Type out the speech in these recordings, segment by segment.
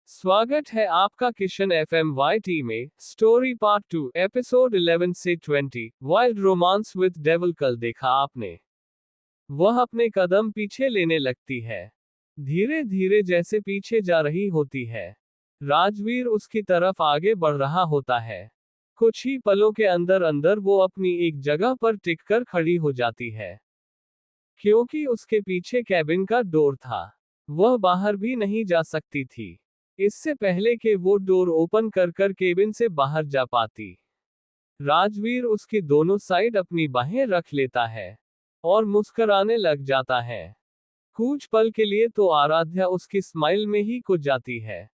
स्वागत है आपका किशन एफएम वाईटी में। स्टोरी पार्ट 2 एपिसोड 11 से 20 वाइल्ड रोमांस विद डेविल। कल देखा आपने, वह अपने कदम पीछे लेने लगती है, धीरे धीरे जैसे पीछे जा रही होती है। राजवीर उसकी तरफ आगे बढ़ रहा होता है। कुछ ही पलों के अंदर अंदर वो अपनी एक जगह पर टिककर खड़ी हो जाती है, क्योंकि उसके पीछे कैबिन का डोर था। वह बाहर भी नहीं जा सकती थी, इससे पहले कि वो डोर ओपन कर कर केबिन से बाहर जा पाती। राजवीर उसकी दोनों साइड अपनी बाहें रख लेता है और मुस्कुराने लग जाता है। कुछ पल के लिए तो आराध्या उसकी स्माइल में ही खो जाती है,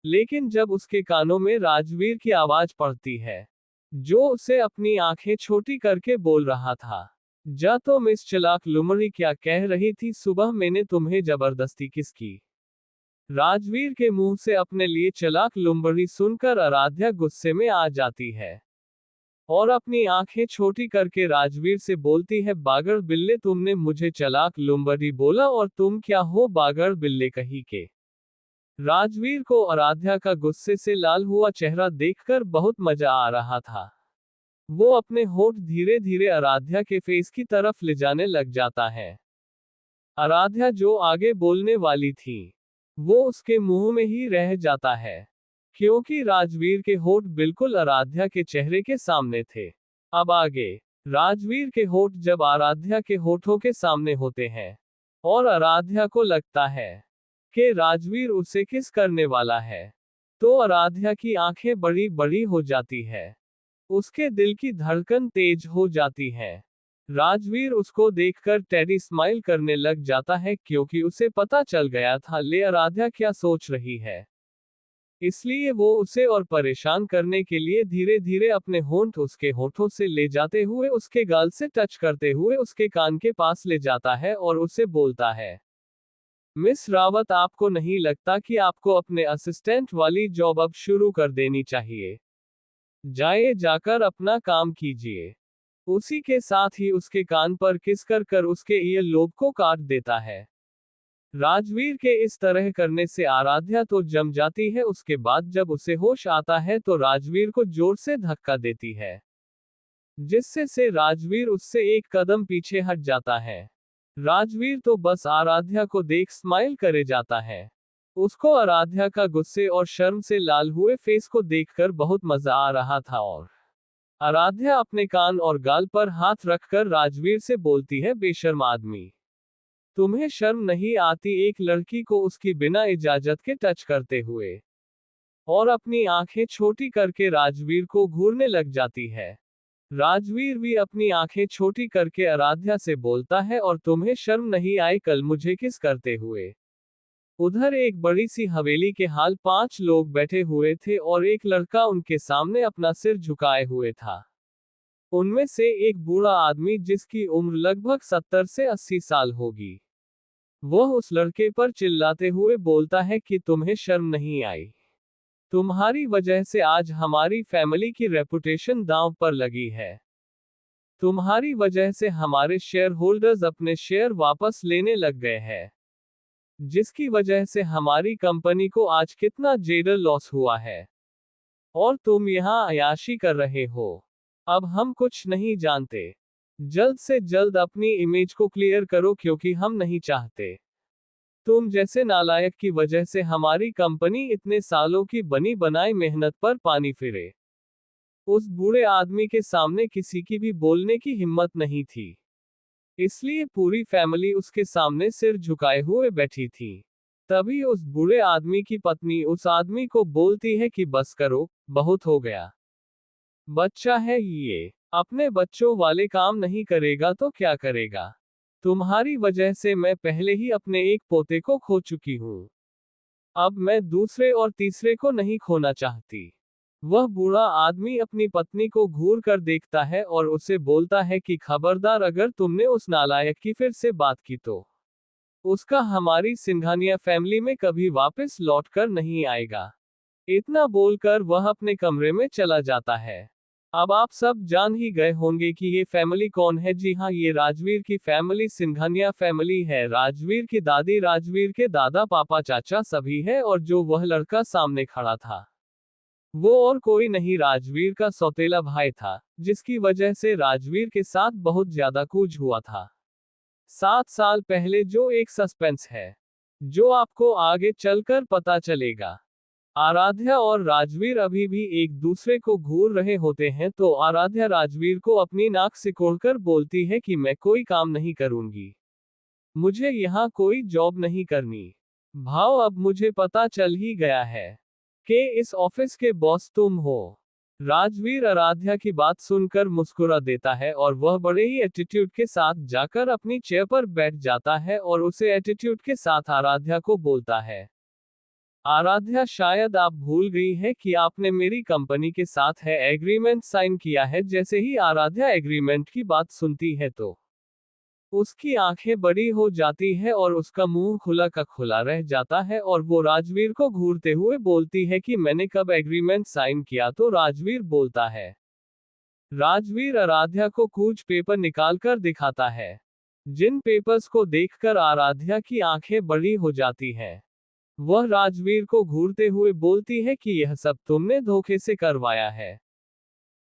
लेकिन जब उसके कानों में राजवीर की आवाज पड़ती है, जो उसे अपनी आंखें छोटी करके बोल रहा था, जा तो मिस चालाक लुमड़ी क्या कह रही थी सुबह, मैंने तुम्हें जबरदस्ती किस की। राजवीर के मुंह से अपने लिए चालाक लुम्बड़ी सुनकर आराध्या गुस्से में आ जाती है और अपनी आंखें छोटी करके राजवीर से बोलती है, बागड़ बिल्ले, तुमने मुझे चालाक लुम्बड़ी बोला और तुम क्या हो बागड़ बिल्ले कहीं के। राजवीर को आराध्या का गुस्से से लाल हुआ चेहरा देखकर बहुत मजा आ रहा था। वो अपने होठ धीरे धीरे आराध्या के फेस की तरफ ले जाने लग जाता है। आराध्या जो आगे बोलने वाली थी, वो उसके मुंह में ही रह जाता है, क्योंकि राजवीर के होठ बिल्कुल आराध्या के चेहरे के सामने थे। अब आगे, राजवीर के होठ जब आराध्या के होठों के सामने होते हैं और आराध्या को लगता है कि राजवीर उसे किस करने वाला है, तो आराध्या की आंखें बड़ी बड़ी हो जाती है, उसके दिल की धड़कन तेज हो जाती है। राजवीर उसको देखकर टेडी स्माइल करने लग जाता है, क्योंकि उसे पता चल गया था ले आराध्या क्या सोच रही है। इसलिए वो उसे और परेशान करने के लिए धीरे धीरे अपने होंठ उसके होठों से ले जाते हुए उसके गाल से टच करते हुए उसके कान के पास ले जाता है और उसे बोलता है, मिस रावत, आपको नहीं लगता कि आपको अपने असिस्टेंट वाली जॉब अब शुरू कर देनी चाहिए? जाए जाकर अपना काम कीजिए। उसी के साथ ही उसके कान पर किस कर कर उसके ईयर लोब को काट देता है। राजवीर के इस तरह करने से आराध्या तो जम जाती है। उसके बाद जब उसे होश आता है तो राजवीर को जोर से धक्का देती है, जिससे से राजवीर उससे एक कदम पीछे हट जाता है। राजवीर तो बस आराध्या को देख स्माइल करे जाता है। उसको आराध्या का गुस्से और शर्म से लाल हुए फेस को देखकर बहुत मजा आ रहा था और आराध्या अपने कान और गाल पर हाथ रखकर राजवीर से बोलती है, बेशर्म आदमी, तुम्हें शर्म नहीं आती एक लड़की को उसकी बिना इजाजत के टच करते हुए। और अपनी आंखें छोटी करके राजवीर को घूरने लग जाती है। राजवीर भी अपनी आंखें छोटी करके आराध्या से बोलता है, और तुम्हें शर्म नहीं आई कल मुझे किस करते हुए। उधर एक बड़ी सी हवेली के हाल 5 लोग बैठे हुए थे और एक लड़का उनके सामने अपना सिर झुकाए हुए था। उनमें से एक बूढ़ा आदमी जिसकी उम्र लगभग 70 से 80 साल होगी, वह उस लड़के पर चिल्लाते हुए बोलता है कि तुम्हें शर्म नहीं आई? तुम्हारी वजह से आज हमारी फैमिली की रेपुटेशन दांव पर लगी है। तुम्हारी वजह से हमारे शेयर होल्डर्स अपने शेयर वापस लेने लग गए हैं, जिसकी वजह से हमारी कंपनी को आज कितना जेडर लॉस हुआ है। और तुम यहाँ अयाशी कर रहे हो। अब हम कुछ नहीं जानते। जल्द से जल्द अपनी इमेज को क्लियर करो, क्योंकि हम नहीं चाहते तुम जैसे नालायक की वजह से हमारी कंपनी इतने सालों की बनी बनाई मेहनत पर पानी फिरे। उस बूढ़े आदमी के सामने किसी की भी बोलने की हिम्मत नहीं थी, इसलिए पूरी फैमिली उसके सामने सिर झुकाए हुए बैठी थी। तभी उस बूढ़े आदमी की पत्नी उस आदमी को बोलती है कि बस करो, बहुत हो गया। बच्चा है ये, अपने बच्चों वाले काम नहीं करेगा तो क्या करेगा? तुम्हारी वजह से मैं पहले ही अपने एक पोते को खो चुकी हूँ, अब मैं दूसरे और तीसरे को नहीं खोना चाहती। वह बूढ़ा आदमी अपनी पत्नी को घूर कर देखता है और उसे बोलता है कि खबरदार, अगर तुमने उस नालायक की फिर से बात की तो उसका हमारी सिंघानिया फैमिली में कभी वापस लौट कर नहीं आएगा। इतना बोलकर वह अपने कमरे में चला जाता है। अब आप सब जान ही गए होंगे कि ये फैमिली कौन है। जी हाँ, ये राजवीर की फैमिली सिंघानिया फैमिली है। राजवीर की दादी, राजवीर के दादा, पापा, चाचा सभी है, और जो वह लड़का सामने खड़ा था वो और कोई नहीं, राजवीर का सौतेला भाई था, जिसकी वजह से राजवीर के साथ बहुत ज्यादा कूच हुआ था 7 साल पहले, जो एक सस्पेंस है जो आपको आगे चलकर पता चलेगा। आराध्या और राजवीर अभी भी एक दूसरे को घूर रहे होते हैं, तो आराध्या राजवीर को अपनी नाक सिकोड़कर बोलती है कि मैं कोई काम नहीं करूंगी, मुझे यहाँ कोई जॉब नहीं करनी। भाव, अब मुझे पता चल ही गया है कि इस ऑफिस के बॉस तुम हो। राजवीर आराध्या की बात सुनकर मुस्कुरा देता है और वह बड़े ही एटीट्यूड के साथ जाकर अपनी चेयर पर बैठ जाता है और उसे एटीट्यूड के साथ आराध्या को बोलता है, आराध्या, शायद आप भूल गई है कि आपने मेरी कंपनी के साथ है एग्रीमेंट साइन किया है। जैसे ही आराध्या एग्रीमेंट की बात सुनती है तो उसकी आंखें बड़ी हो जाती है और उसका मुंह खुला का खुला रह जाता है, और वो राजवीर को घूरते हुए बोलती है कि मैंने कब एग्रीमेंट साइन किया। तो राजवीर बोलता है, राजवीर आराध्या को कुछ पेपर निकालकर दिखाता है, जिन पेपर्स को देखकर आराध्या की आंखें बड़ी हो जाती हैं। वह राजवीर को घूरते हुए बोलती है कि यह सब तुमने धोखे से करवाया है।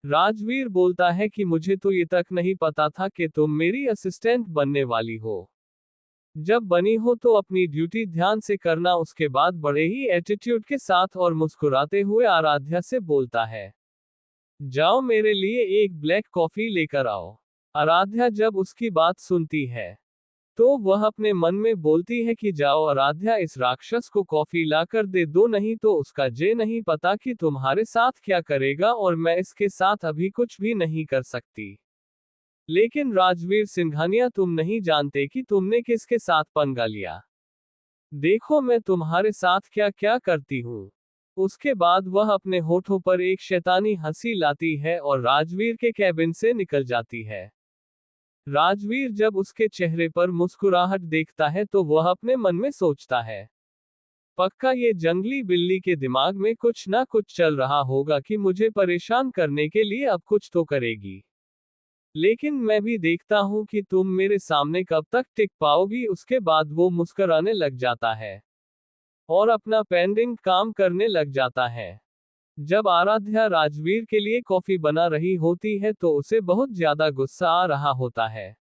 राजवीर बोलता है कि मुझे तो ये तक नहीं पता था कि तुम मेरी असिस्टेंट बनने वाली हो। जब बनी हो तो अपनी ड्यूटी ध्यान से करना। उसके बाद बड़े ही एटीट्यूड के साथ और मुस्कुराते हुए आराध्या से बोलता है, जाओ मेरे लिए एक ब्लैक कॉफी लेकर आओ। आराध्या जब उसकी बात सुनती है तो वह अपने मन में बोलती है कि जाओ आराध्या, इस राक्षस को कॉफी लाकर दे दो, नहीं तो उसका जे नहीं पता कि तुम्हारे साथ क्या करेगा, और मैं इसके साथ अभी कुछ भी नहीं कर सकती। लेकिन राजवीर सिंघानिया, तुम नहीं जानते कि तुमने किसके साथ पंगा लिया। देखो मैं तुम्हारे साथ क्या क्या करती हूँ। उसके बाद वह अपने होठों पर एक शैतानी हंसी लाती है और राजवीर के कैबिन से निकल जाती है। राजवीर जब उसके चेहरे पर मुस्कुराहट देखता है तो वह अपने मन में सोचता है, पक्का ये जंगली बिल्ली के दिमाग में कुछ ना कुछ चल रहा होगा कि मुझे परेशान करने के लिए अब कुछ तो करेगी। लेकिन मैं भी देखता हूं कि तुम मेरे सामने कब तक टिक पाओगी। उसके बाद वो मुस्कुराने लग जाता है और अपना पेंडिंग काम करने लग जाता है। जब आराध्या राजवीर के लिए कॉफी बना रही होती है तो उसे बहुत ज्यादा गुस्सा आ रहा होता है,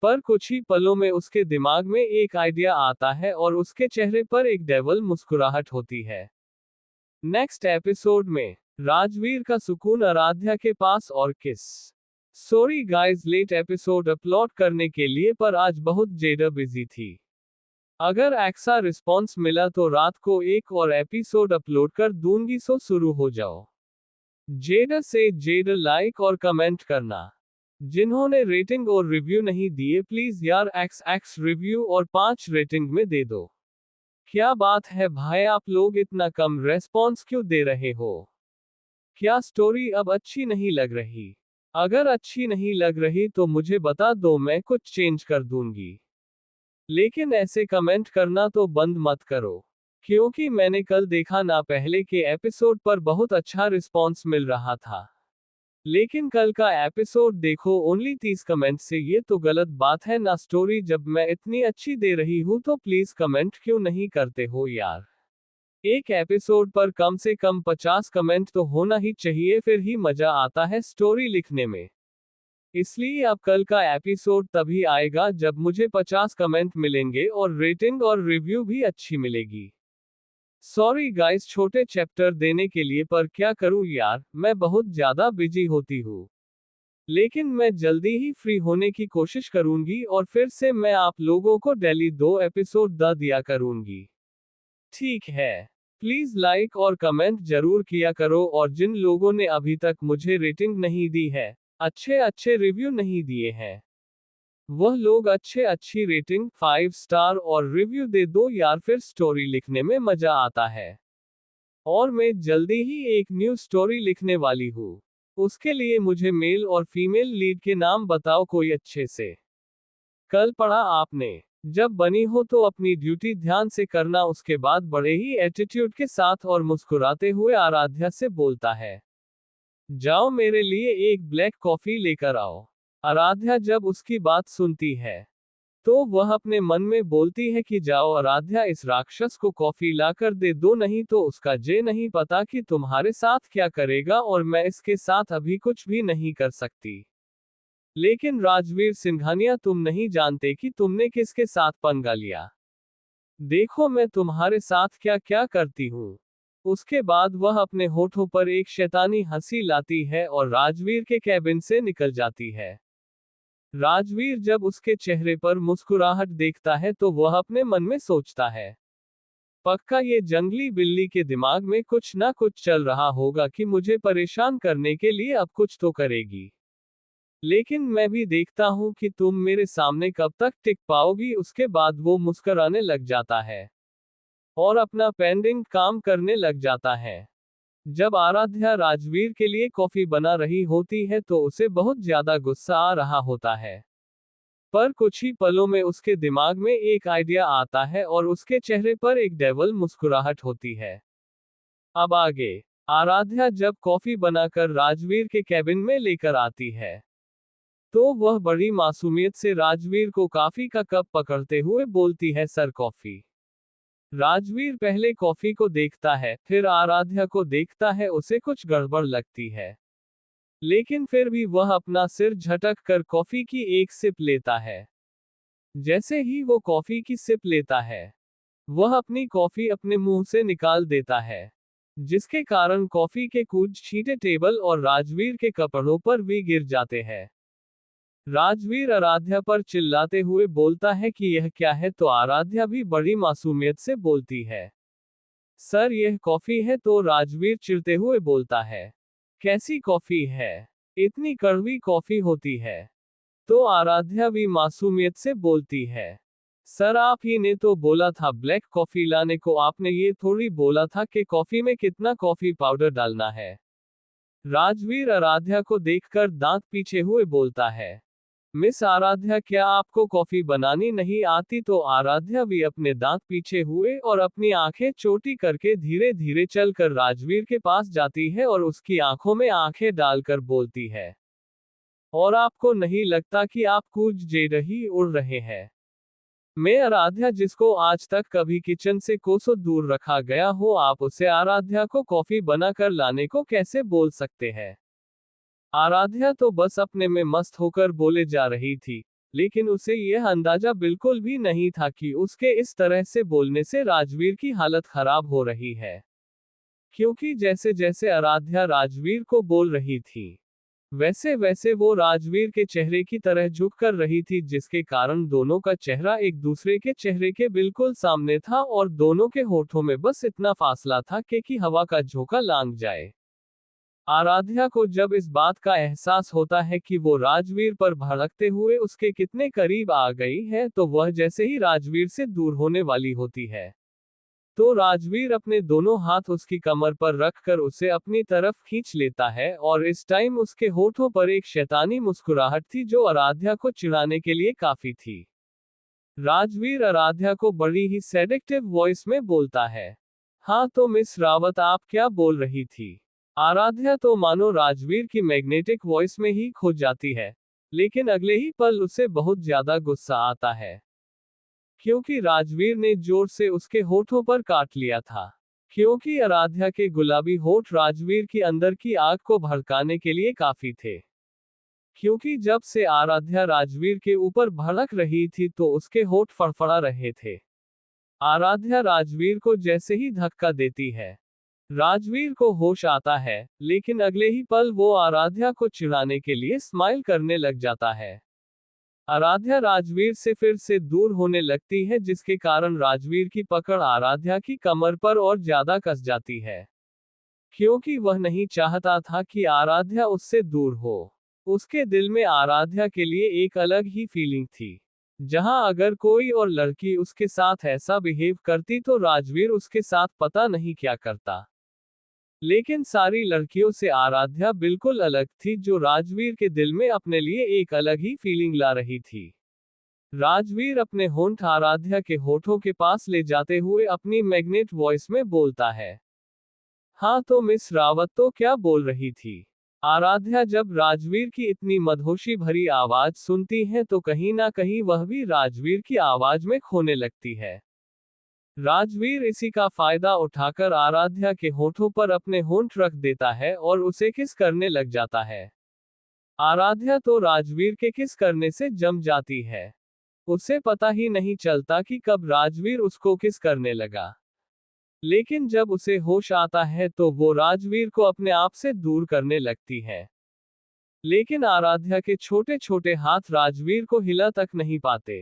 पर कुछ ही पलों में उसके दिमाग में एक आइडिया आता है और उसके चेहरे पर एक डेवल मुस्कुराहट होती है। नेक्स्ट एपिसोड में राजवीर का सुकून आराध्या के पास और किस। Sorry guys, late episode upload करने के लिए, पर आज बहुत ज्यादा बिजी थी। अगर ऐसा रिस्पॉन्स मिला तो रात को एक और एपिसोड अपलोड कर दूंगी, सो शुरू हो जाओ। जेडर से जेडर लाइक और कमेंट करना। जिन्होंने रेटिंग और रिव्यू नहीं दिए, प्लीज यार एक्स रिव्यू और 5 रेटिंग में दे दो। क्या बात है भाई, आप लोग इतना कम रेस्पॉन्स क्यों दे रहे हो? क्या स्टोरी अब अच्छी नहीं लग रही? अगर अच्छी नहीं लग रही तो मुझे बता दो, मैं कुछ चेंज कर दूंगी। लेकिन ऐसे कमेंट करना तो बंद मत करो, क्योंकि मैंने कल देखा ना पहले के एपिसोड पर बहुत अच्छा रिस्पॉन्स मिल रहा था, लेकिन कल का एपिसोड देखो ओनली 30 कमेंट से। ये तो गलत बात है ना। स्टोरी जब मैं इतनी अच्छी दे रही हूँ तो प्लीज कमेंट क्यों नहीं करते हो यार। एक एपिसोड पर कम से कम 50 कमेंट तो होना ही चाहिए, फिर ही मजा आता है स्टोरी लिखने में। इसलिए अब कल का एपिसोड तभी आएगा जब मुझे 50 कमेंट मिलेंगे और रेटिंग और रिव्यू भी अच्छी मिलेगी। सॉरी गाइस छोटे चैप्टर देने के लिए, पर क्या करूं यार, मैं बहुत ज्यादा बिजी होती हूँ। लेकिन मैं जल्दी ही फ्री होने की कोशिश करूंगी और फिर से मैं आप लोगों को डेली 2 एपिसोड दिया करूंगी। ठीक है। प्लीज लाइक और कमेंट जरूर किया करो, और जिन लोगों ने अभी तक मुझे रेटिंग नहीं दी है, अच्छे अच्छे रिव्यू नहीं दिए हैं, वह लोग अच्छी रेटिंग 5 स्टार और रिव्यू दे दो यार, फिर स्टोरी लिखने में मजा आता है। और मैं जल्दी ही एक न्यू स्टोरी लिखने वाली हूँ। उसके लिए मुझे मेल और फीमेल लीड के नाम बताओ कोई अच्छे से। कल पढ़ा आपने, जब बनी हो तो अपनी ड्यूटी ध्यान से करना। उसके बाद बड़े ही एटीट्यूड के साथ और मुस्कुराते हुए आराध्या से बोलता है, जाओ मेरे लिए एक ब्लैक कॉफी लेकर आओ। आराध्या जब उसकी बात सुनती है तो वह अपने मन में बोलती है कि जाओ आराध्या, इस राक्षस को कॉफी लाकर दे दो, नहीं तो उसका जे नहीं पता कि तुम्हारे साथ क्या करेगा, और मैं इसके साथ अभी कुछ भी नहीं कर सकती। लेकिन राजवीर सिंघानिया, तुम नहीं जानते कि तुमने किसके साथ पंगा लिया। देखो मैं तुम्हारे साथ क्या क्या करती हूँ। उसके बाद वह अपने होठों पर एक शैतानी हंसी लाती है और राजवीर के कैबिन से निकल जाती है। राजवीर जब उसके चेहरे पर मुस्कुराहट देखता है तो वह अपने मन में सोचता है, पक्का ये जंगली बिल्ली के दिमाग में कुछ ना कुछ चल रहा होगा कि मुझे परेशान करने के लिए अब कुछ तो करेगी। लेकिन मैं भी देखता हूं कि तुम मेरे सामने कब तक टिक पाओगी। उसके बाद वो मुस्कुराने लग जाता है और अपना पेंडिंग काम करने लग जाता है। जब आराध्या राजवीर के लिए कॉफी बना रही होती है तो उसे बहुत ज्यादा गुस्सा आ रहा होता है। पर कुछ ही पलों में उसके दिमाग में एक आइडिया आता है और उसके चेहरे पर एक डेविल मुस्कुराहट होती है। अब आगे, आराध्या जब कॉफी बनाकर राजवीर के कैबिन में लेकर आती है तो वह बड़ी मासूमियत से राजवीर को कॉफी का कप पकड़ते हुए बोलती है, सर कॉफी। राजवीर पहले कॉफी को देखता है, फिर आराध्या को देखता है। उसे कुछ गड़बड़ लगती है, लेकिन फिर भी वह अपना सिर झटक कर कॉफी की एक सिप लेता है। जैसे ही वो कॉफी की सिप लेता है, वह अपनी कॉफी अपने मुंह से निकाल देता है, जिसके कारण कॉफी के कुछ छींटे टेबल और राजवीर के कपड़ों पर भी गिर जाते हैं। राजवीर आराध्या पर चिल्लाते हुए बोलता है कि यह क्या है, तो आराध्या भी बड़ी मासूमियत से बोलती है, सर यह कॉफी है। तो राजवीर चिढ़ते हुए बोलता है, कैसी कॉफी है, इतनी कड़वी कॉफी होती है। तो आराध्या भी मासूमियत से बोलती है, सर आप ही ने तो बोला था ब्लैक कॉफी लाने को, आपने ये थोड़ी बोला था कि कॉफी में कितना कॉफी पाउडर डालना है। राजवीर आराध्या को देखकर दांत पीछे हुए बोलता है, मिस आराध्या क्या आपको कॉफी बनानी नहीं आती। तो आराध्या भी अपने दांत पीछे हुए और अपनी आंखें चोटी करके धीरे धीरे चलकर राजवीर के पास जाती है और उसकी आंखों में आंखें डालकर बोलती है, और आपको नहीं लगता कि आप कुछ जे रही उड़ रहे हैं। मैं आराध्या, जिसको आज तक कभी किचन से कोसों दूर रखा गया हो, आप उसे आराध्या को कॉफी बनाकर लाने को कैसे बोल सकते हैं। आराध्या तो बस अपने में मस्त होकर बोले जा रही थी, लेकिन उसे यह अंदाजा बिल्कुल भी नहीं था कि उसके इस तरह से बोलने से राजवीर की हालत खराब हो रही है। क्योंकि जैसे जैसे आराध्या राजवीर को बोल रही थी, वैसे वैसे वो राजवीर के चेहरे की तरह झुक कर रही थी, जिसके कारण दोनों का चेहरा एक दूसरे के चेहरे के बिल्कुल सामने था और दोनों के होठों में बस इतना फासला था कि हवा का झोंका लांघ जाए। आराध्या को जब इस बात का एहसास होता है कि वो राजवीर पर भड़कते हुए उसके कितने करीब आ गई है, तो वह जैसे ही राजवीर से दूर होने वाली होती है, तो राजवीर अपने दोनों हाथ उसकी कमर पर रखकर उसे अपनी तरफ खींच लेता है, और इस टाइम उसके होठों पर एक शैतानी मुस्कुराहट थी जो आराध्या को चिढ़ाने के लिए काफी थी। राजवीर आराध्या को बड़ी ही सेडेक्टिव वॉइस में बोलता है, हाँ तो मिस रावत आप क्या बोल रही थी। आराध्या तो मानो राजवीर की मैग्नेटिक वॉइस में ही खो जाती है, लेकिन अगले ही पल उसे बहुत ज्यादा गुस्सा आता है, क्योंकि राजवीर ने जोर से उसके होठों पर काट लिया था। क्योंकि आराध्या के गुलाबी होठ राजवीर की अंदर की आग को भड़काने के लिए काफी थे। क्योंकि जब से आराध्या राजवीर के ऊपर भड़क रही थी तो उसके होठ फड़फड़ा रहे थे। आराध्या राजवीर को जैसे ही धक्का देती है, राजवीर को होश आता है, लेकिन अगले ही पल वो आराध्या को चिढ़ाने के लिए स्माइल करने लग जाता है। आराध्या राजवीर से फिर से दूर होने लगती है, जिसके कारण राजवीर की पकड़ आराध्या की कमर पर और ज्यादा कस जाती है, क्योंकि वह नहीं चाहता था कि आराध्या उससे दूर हो। उसके दिल में आराध्या के लिए एक अलग ही फीलिंग थी, जहां अगर कोई और लड़की उसके साथ ऐसा बिहेव करती तो राजवीर उसके साथ पता नहीं क्या करता। लेकिन सारी लड़कियों से आराध्या बिल्कुल अलग थी, जो राजवीर के दिल में अपने लिए एक अलग ही फीलिंग ला रही थी। राजवीर अपने होंठ आराध्या के होठों के पास ले जाते हुए अपनी मैग्नेट वॉइस में बोलता है, हाँ तो मिस रावत तो क्या बोल रही थी। आराध्या जब राजवीर की इतनी मदहोशी भरी आवाज सुनती है तो कहीं ना कहीं वह भी राजवीर की आवाज में खोने लगती है। राजवीर इसी का फायदा उठाकर आराध्या के होठों पर अपने होंठ रख देता है और उसे किस करने लग जाता है। आराध्या तो राजवीर के किस करने से जम जाती है। उसे पता ही नहीं चलता कि कब राजवीर उसको किस करने लगा। लेकिन जब उसे होश आता है तो वो राजवीर को अपने आप से दूर करने लगती है। लेकिन आराध्या के छोटे छोटे हाथ राजवीर को हिला तक नहीं पाते।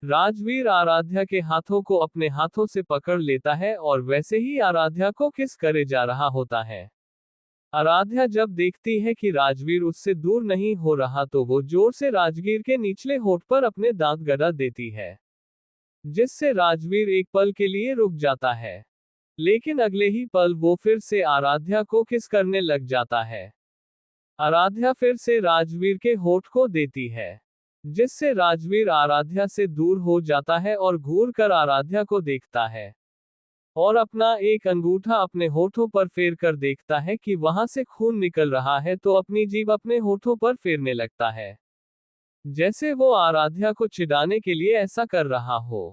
राजवीर आराध्या के हाथों को अपने हाथों से पकड़ लेता है और वैसे ही आराध्या को किस करे जा रहा होता है। आराध्या जब देखती है कि राजवीर उससे दूर नहीं हो रहा तो वो जोर से राजवीर के निचले होठ पर अपने दांत गड़ा देती है, जिससे राजवीर एक पल के लिए रुक जाता है। लेकिन अगले ही पल वो फिर से आराध्या को किस करने लग जाता है। आराध्या फिर से राजवीर के होठ को देती है, जिससे राजवीर आराध्या से दूर हो जाता है और घूर कर आराध्या को देखता है और अपना एक अंगूठा अपने होठों पर फेर कर देखता है कि वहां से खून निकल रहा है तो अपनी जीभ अपने होठों पर फेरने लगता है, जैसे वो आराध्या को चिढ़ाने के लिए ऐसा कर रहा हो।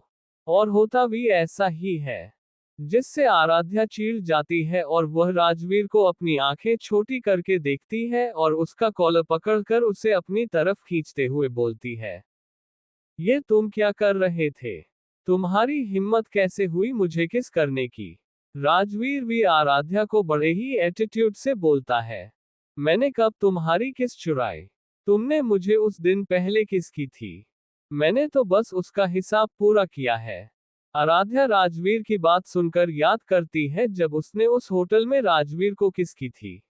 और होता भी ऐसा ही है, जिससे आराध्या चिढ़ जाती है और वह राजवीर को अपनी आंखें छोटी करके देखती है और उसका कॉलर पकड़कर उसे अपनी तरफ खींचते हुए बोलती है, ये तुम क्या कर रहे थे? तुम्हारी हिम्मत कैसे हुई मुझे किस करने की? राजवीर भी आराध्या को बड़े ही एटीट्यूड से बोलता है, मैंने कब तुम्हारी किस चुराई? तुमने मुझे उस दिन पहले किस की थी? मैंने तो बस उसका हिसाब पूरा किया है। आराध्या राजवीर की बात सुनकर याद करती है जब उसने उस होटल में राजवीर को किस की थी,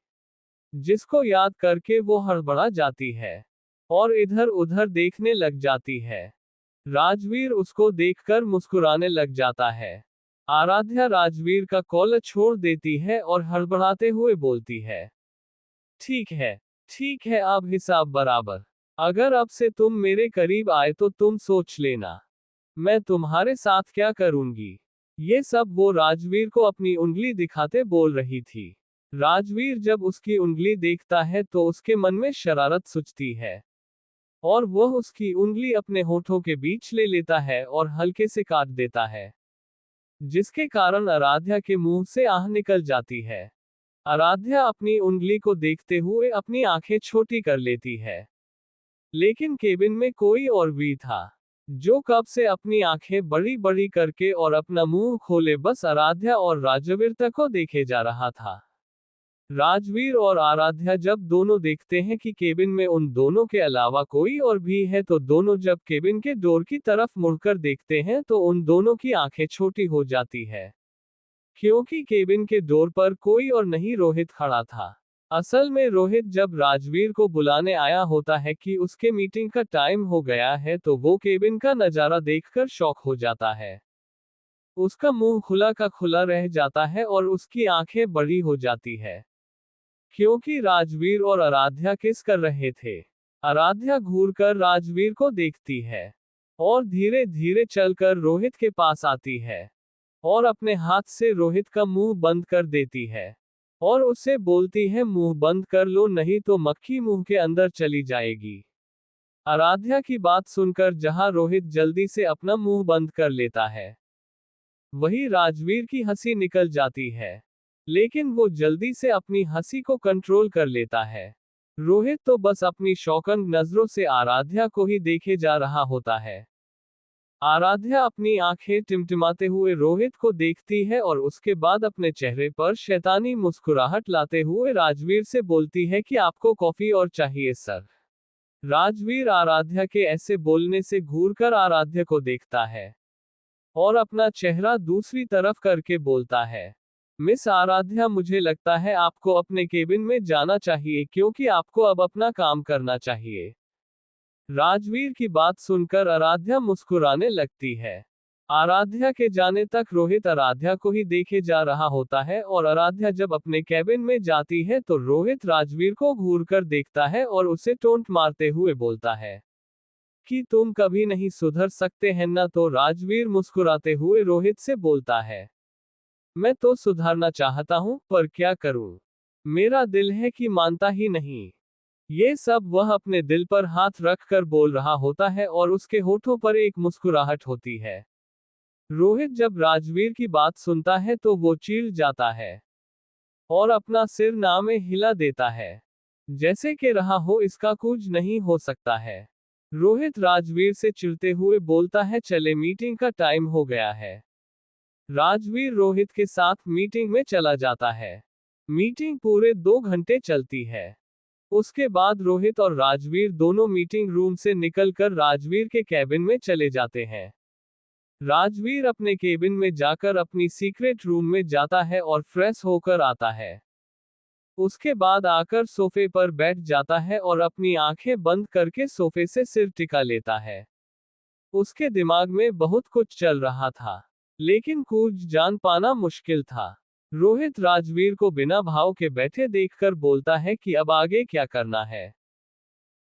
जिसको याद करके वो हड़बड़ा जाती है और इधर उधर देखने लग जाती है। राजवीर उसको देखकर मुस्कुराने लग जाता है। आराध्या राजवीर का कॉलर छोड़ देती है और हड़बड़ाते हुए बोलती है, ठीक है, ठीक है, अब हिसाब बराबर। अगर अब से तुम मेरे करीब आए तो तुम सोच लेना मैं तुम्हारे साथ क्या करूंगी। ये सब वो राजवीर को अपनी उंगली दिखाते बोल रही थी। राजवीर जब उसकी उंगली देखता है तो उसके मन में शरारत सुझती है और वह उसकी उंगली अपने होठों के बीच ले लेता है और हल्के से काट देता है, जिसके कारण आराध्या के मुंह से आह निकल जाती है। आराध्या अपनी उंगली को देखते हुए अपनी आंखें छोटी कर लेती है। लेकिन केबिन में कोई और भी था, जो कब से अपनी आंखें बड़ी बड़ी करके और अपना मुंह खोले बस आराध्या और राजवीर तक को देखे जा रहा था। राजवीर और आराध्या जब दोनों देखते हैं कि केबिन में उन दोनों के अलावा कोई और भी है तो दोनों जब केबिन के डोर की तरफ मुड़कर देखते हैं तो उन दोनों की आंखें छोटी हो जाती है, क्योंकि केबिन के डोर पर कोई और नहीं रोहित खड़ा था। असल में रोहित जब राजवीर को बुलाने आया होता है कि उसके मीटिंग का टाइम हो गया है तो वो केबिन का नजारा देखकर शॉक हो जाता है। उसका मुंह खुला का खुला रह जाता है और उसकी आंखें बड़ी हो जाती है, क्योंकि राजवीर और आराध्या किस कर रहे थे। आराध्या घूरकर राजवीर को देखती है और धीरे धीरे चलकर रोहित के पास आती है और अपने हाथ से रोहित का मुंह बंद कर देती है और उसे बोलती है, मुंह बंद कर लो नहीं तो मक्खी मुंह के अंदर चली जाएगी। आराध्या की बात सुनकर जहां रोहित जल्दी से अपना मुंह बंद कर लेता है, वही राजवीर की हंसी निकल जाती है, लेकिन वो जल्दी से अपनी हंसी को कंट्रोल कर लेता है। रोहित तो बस अपनी शौकन नजरों से आराध्या को ही देखे जा रहा होता है। आराध्या अपनी आंखें टिमटिमाते हुए रोहित को देखती है और उसके बाद अपने चेहरे पर शैतानी मुस्कुराहट लाते हुए राजवीर से बोलती है कि आपको कॉफी और चाहिए सर। राजवीर आराध्या के ऐसे बोलने से घूरकर आराध्या को देखता है और अपना चेहरा दूसरी तरफ करके बोलता है, मिस आराध्या मुझे लगता है आपको अपने केबिन में जाना चाहिए क्योंकि आपको अब अपना काम करना चाहिए। राजवीर की बात सुनकर आराध्या मुस्कुराने लगती है। आराध्या के जाने तक रोहित आराध्या को ही देखे जा रहा होता है और आराध्या जब अपने कैबिन में जाती है तो रोहित राजवीर को घूरकर देखता है और उसे टोंट मारते हुए बोलता है कि तुम कभी नहीं सुधर सकते हैं ना। तो राजवीर मुस्कुराते हुए रोहित से बोलता है, मैं तो सुधारना चाहता हूं पर क्या करूं। मेरा दिल है कि मानता ही नहीं। ये सब वह अपने दिल पर हाथ रख कर बोल रहा होता है और उसके होठों पर एक मुस्कुराहट होती है। रोहित जब राजवीर की बात सुनता है तो वो चीड़ जाता है और अपना सिर ना में हिला देता है, जैसे कि रहा हो इसका कुछ नहीं हो सकता है। रोहित राजवीर से चिढ़ते हुए बोलता है, चले मीटिंग का टाइम हो गया है। राजवीर रोहित के साथ मीटिंग में चला जाता है। मीटिंग पूरे 2 घंटे चलती है। उसके बाद रोहित और राजवीर दोनों मीटिंग रूम से निकलकर राजवीर के कैबिन में चले जाते हैं। राजवीर अपने केबिन में जाकर अपनी सीक्रेट रूम में जाता है और फ्रेश होकर आता है। उसके बाद आकर सोफे पर बैठ जाता है और अपनी आंखें बंद करके सोफे से सिर टिका लेता है। उसके दिमाग में बहुत कुछ चल रहा था, लेकिन कुछ जान पाना मुश्किल था। रोहित राजवीर को बिना भाव के बैठे देखकर बोलता है कि अब आगे क्या करना है।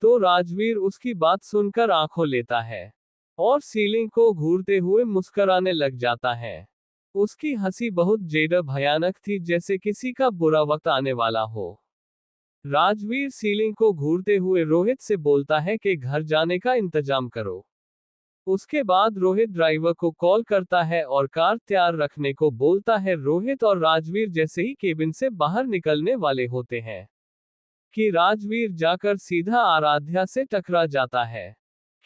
तो राजवीर उसकी बात सुनकर आंखों लेता है और सीलिंग को घूरते हुए मुस्कुराने लग जाता है। उसकी हंसी बहुत ज्यादा भयानक थी, जैसे किसी का बुरा वक्त आने वाला हो। राजवीर सीलिंग को घूरते हुए रोहित से बोलता है कि घर जाने का इंतजाम करो। उसके बाद रोहित ड्राइवर को कॉल करता है और कार तैयार रखने को बोलता है। रोहित और राजवीर जैसे ही केबिन से बाहर निकलने वाले होते हैं कि राजवीर जाकर सीधा आराध्या से टकरा जाता है,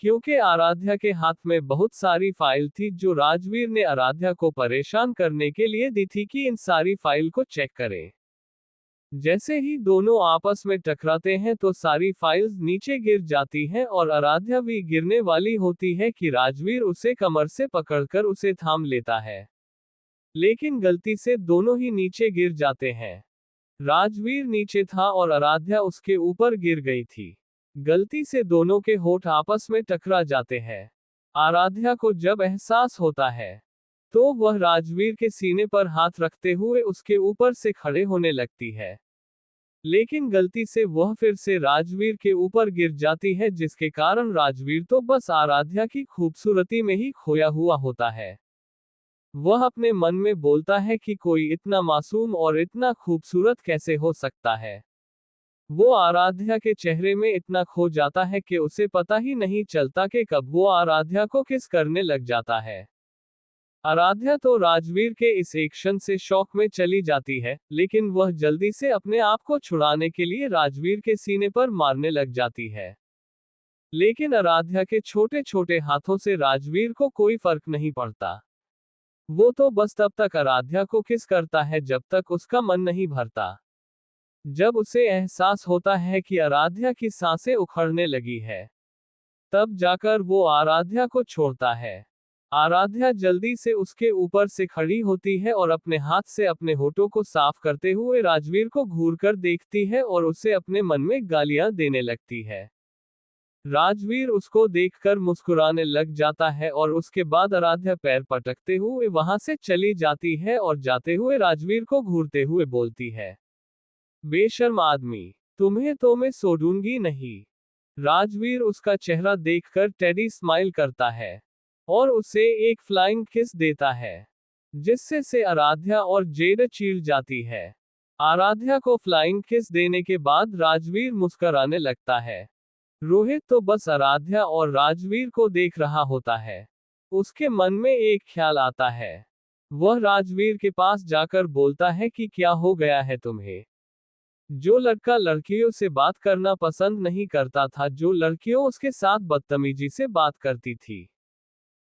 क्योंकि आराध्या के हाथ में बहुत सारी फाइल थी जो राजवीर ने आराध्या को परेशान करने के लिए दी थी कि इन सारी फाइल को चेक करें। जैसे ही दोनों आपस में टकराते हैं तो सारी फाइल्स नीचे गिर जाती हैं और आराध्या भी गिरने वाली होती है कि राजवीर उसे कमर से पकड़कर उसे थाम लेता है, लेकिन गलती से दोनों ही नीचे गिर जाते हैं। राजवीर नीचे था और आराध्या उसके ऊपर गिर गई थी। गलती से दोनों के होठ आपस में टकरा जाते हैं। आराध्या को जब एहसास होता है तो वह राजवीर के सीने पर हाथ रखते हुए उसके ऊपर से खड़े होने लगती है, लेकिन गलती से वह फिर से राजवीर के ऊपर गिर जाती है, जिसके कारण राजवीर तो बस आराध्या की खूबसूरती में ही खोया हुआ होता है। वह अपने मन में बोलता है कि कोई इतना मासूम और इतना खूबसूरत कैसे हो सकता है। वो आराध्या के चेहरे में इतना खो जाता है कि उसे पता ही नहीं चलता कि कब वो आराध्या को किस करने लग जाता है। आराध्या तो राजवीर के इस एक्शन से शॉक में चली जाती है, लेकिन वह जल्दी से अपने आप को छुड़ाने के लिए राजवीर के सीने पर मारने लग जाती है। लेकिन आराध्या के छोटे छोटे हाथों से राजवीर को कोई फर्क नहीं पड़ता। वो तो बस तब तक आराध्या को किस करता है जब तक उसका मन नहीं भरता। जब उसे एहसास होता है कि आराध्या की सांसें उखड़ने लगी है, तब जाकर वो आराध्या को छोड़ता है। आराध्या जल्दी से उसके ऊपर से खड़ी होती है और अपने हाथ से अपने होठों को साफ करते हुए राजवीर को घूरकर देखती है और उसे अपने मन में गालियां देने लगती है। राजवीर उसको देखकर मुस्कुराने लग जाता है और उसके बाद आराध्या पैर पटकते हुए वहां से चली जाती है और जाते हुए राजवीर को घूरते हुए बोलती है, बेशर्म आदमी, तुम्हें तो मैं छोड़ूंगी नहीं। राजवीर उसका चेहरा देखकर टेडी स्माइल करता है और उसे एक फ्लाइंग किस देता है, जिससे से आराध्या और जेड चीड़ जाती है। आराध्या को फ्लाइंग किस देने के बाद राजवीर मुस्कुराने लगता है। रोहित तो बस आराध्या और राजवीर को देख रहा होता है। उसके मन में एक ख्याल आता है। वह राजवीर के पास जाकर बोलता है कि क्या हो गया है तुम्हें? जो लड़का लड़कियों से बात करना पसंद नहीं करता था, जो लड़कियों उसके साथ बदतमीजी से बात करती थी,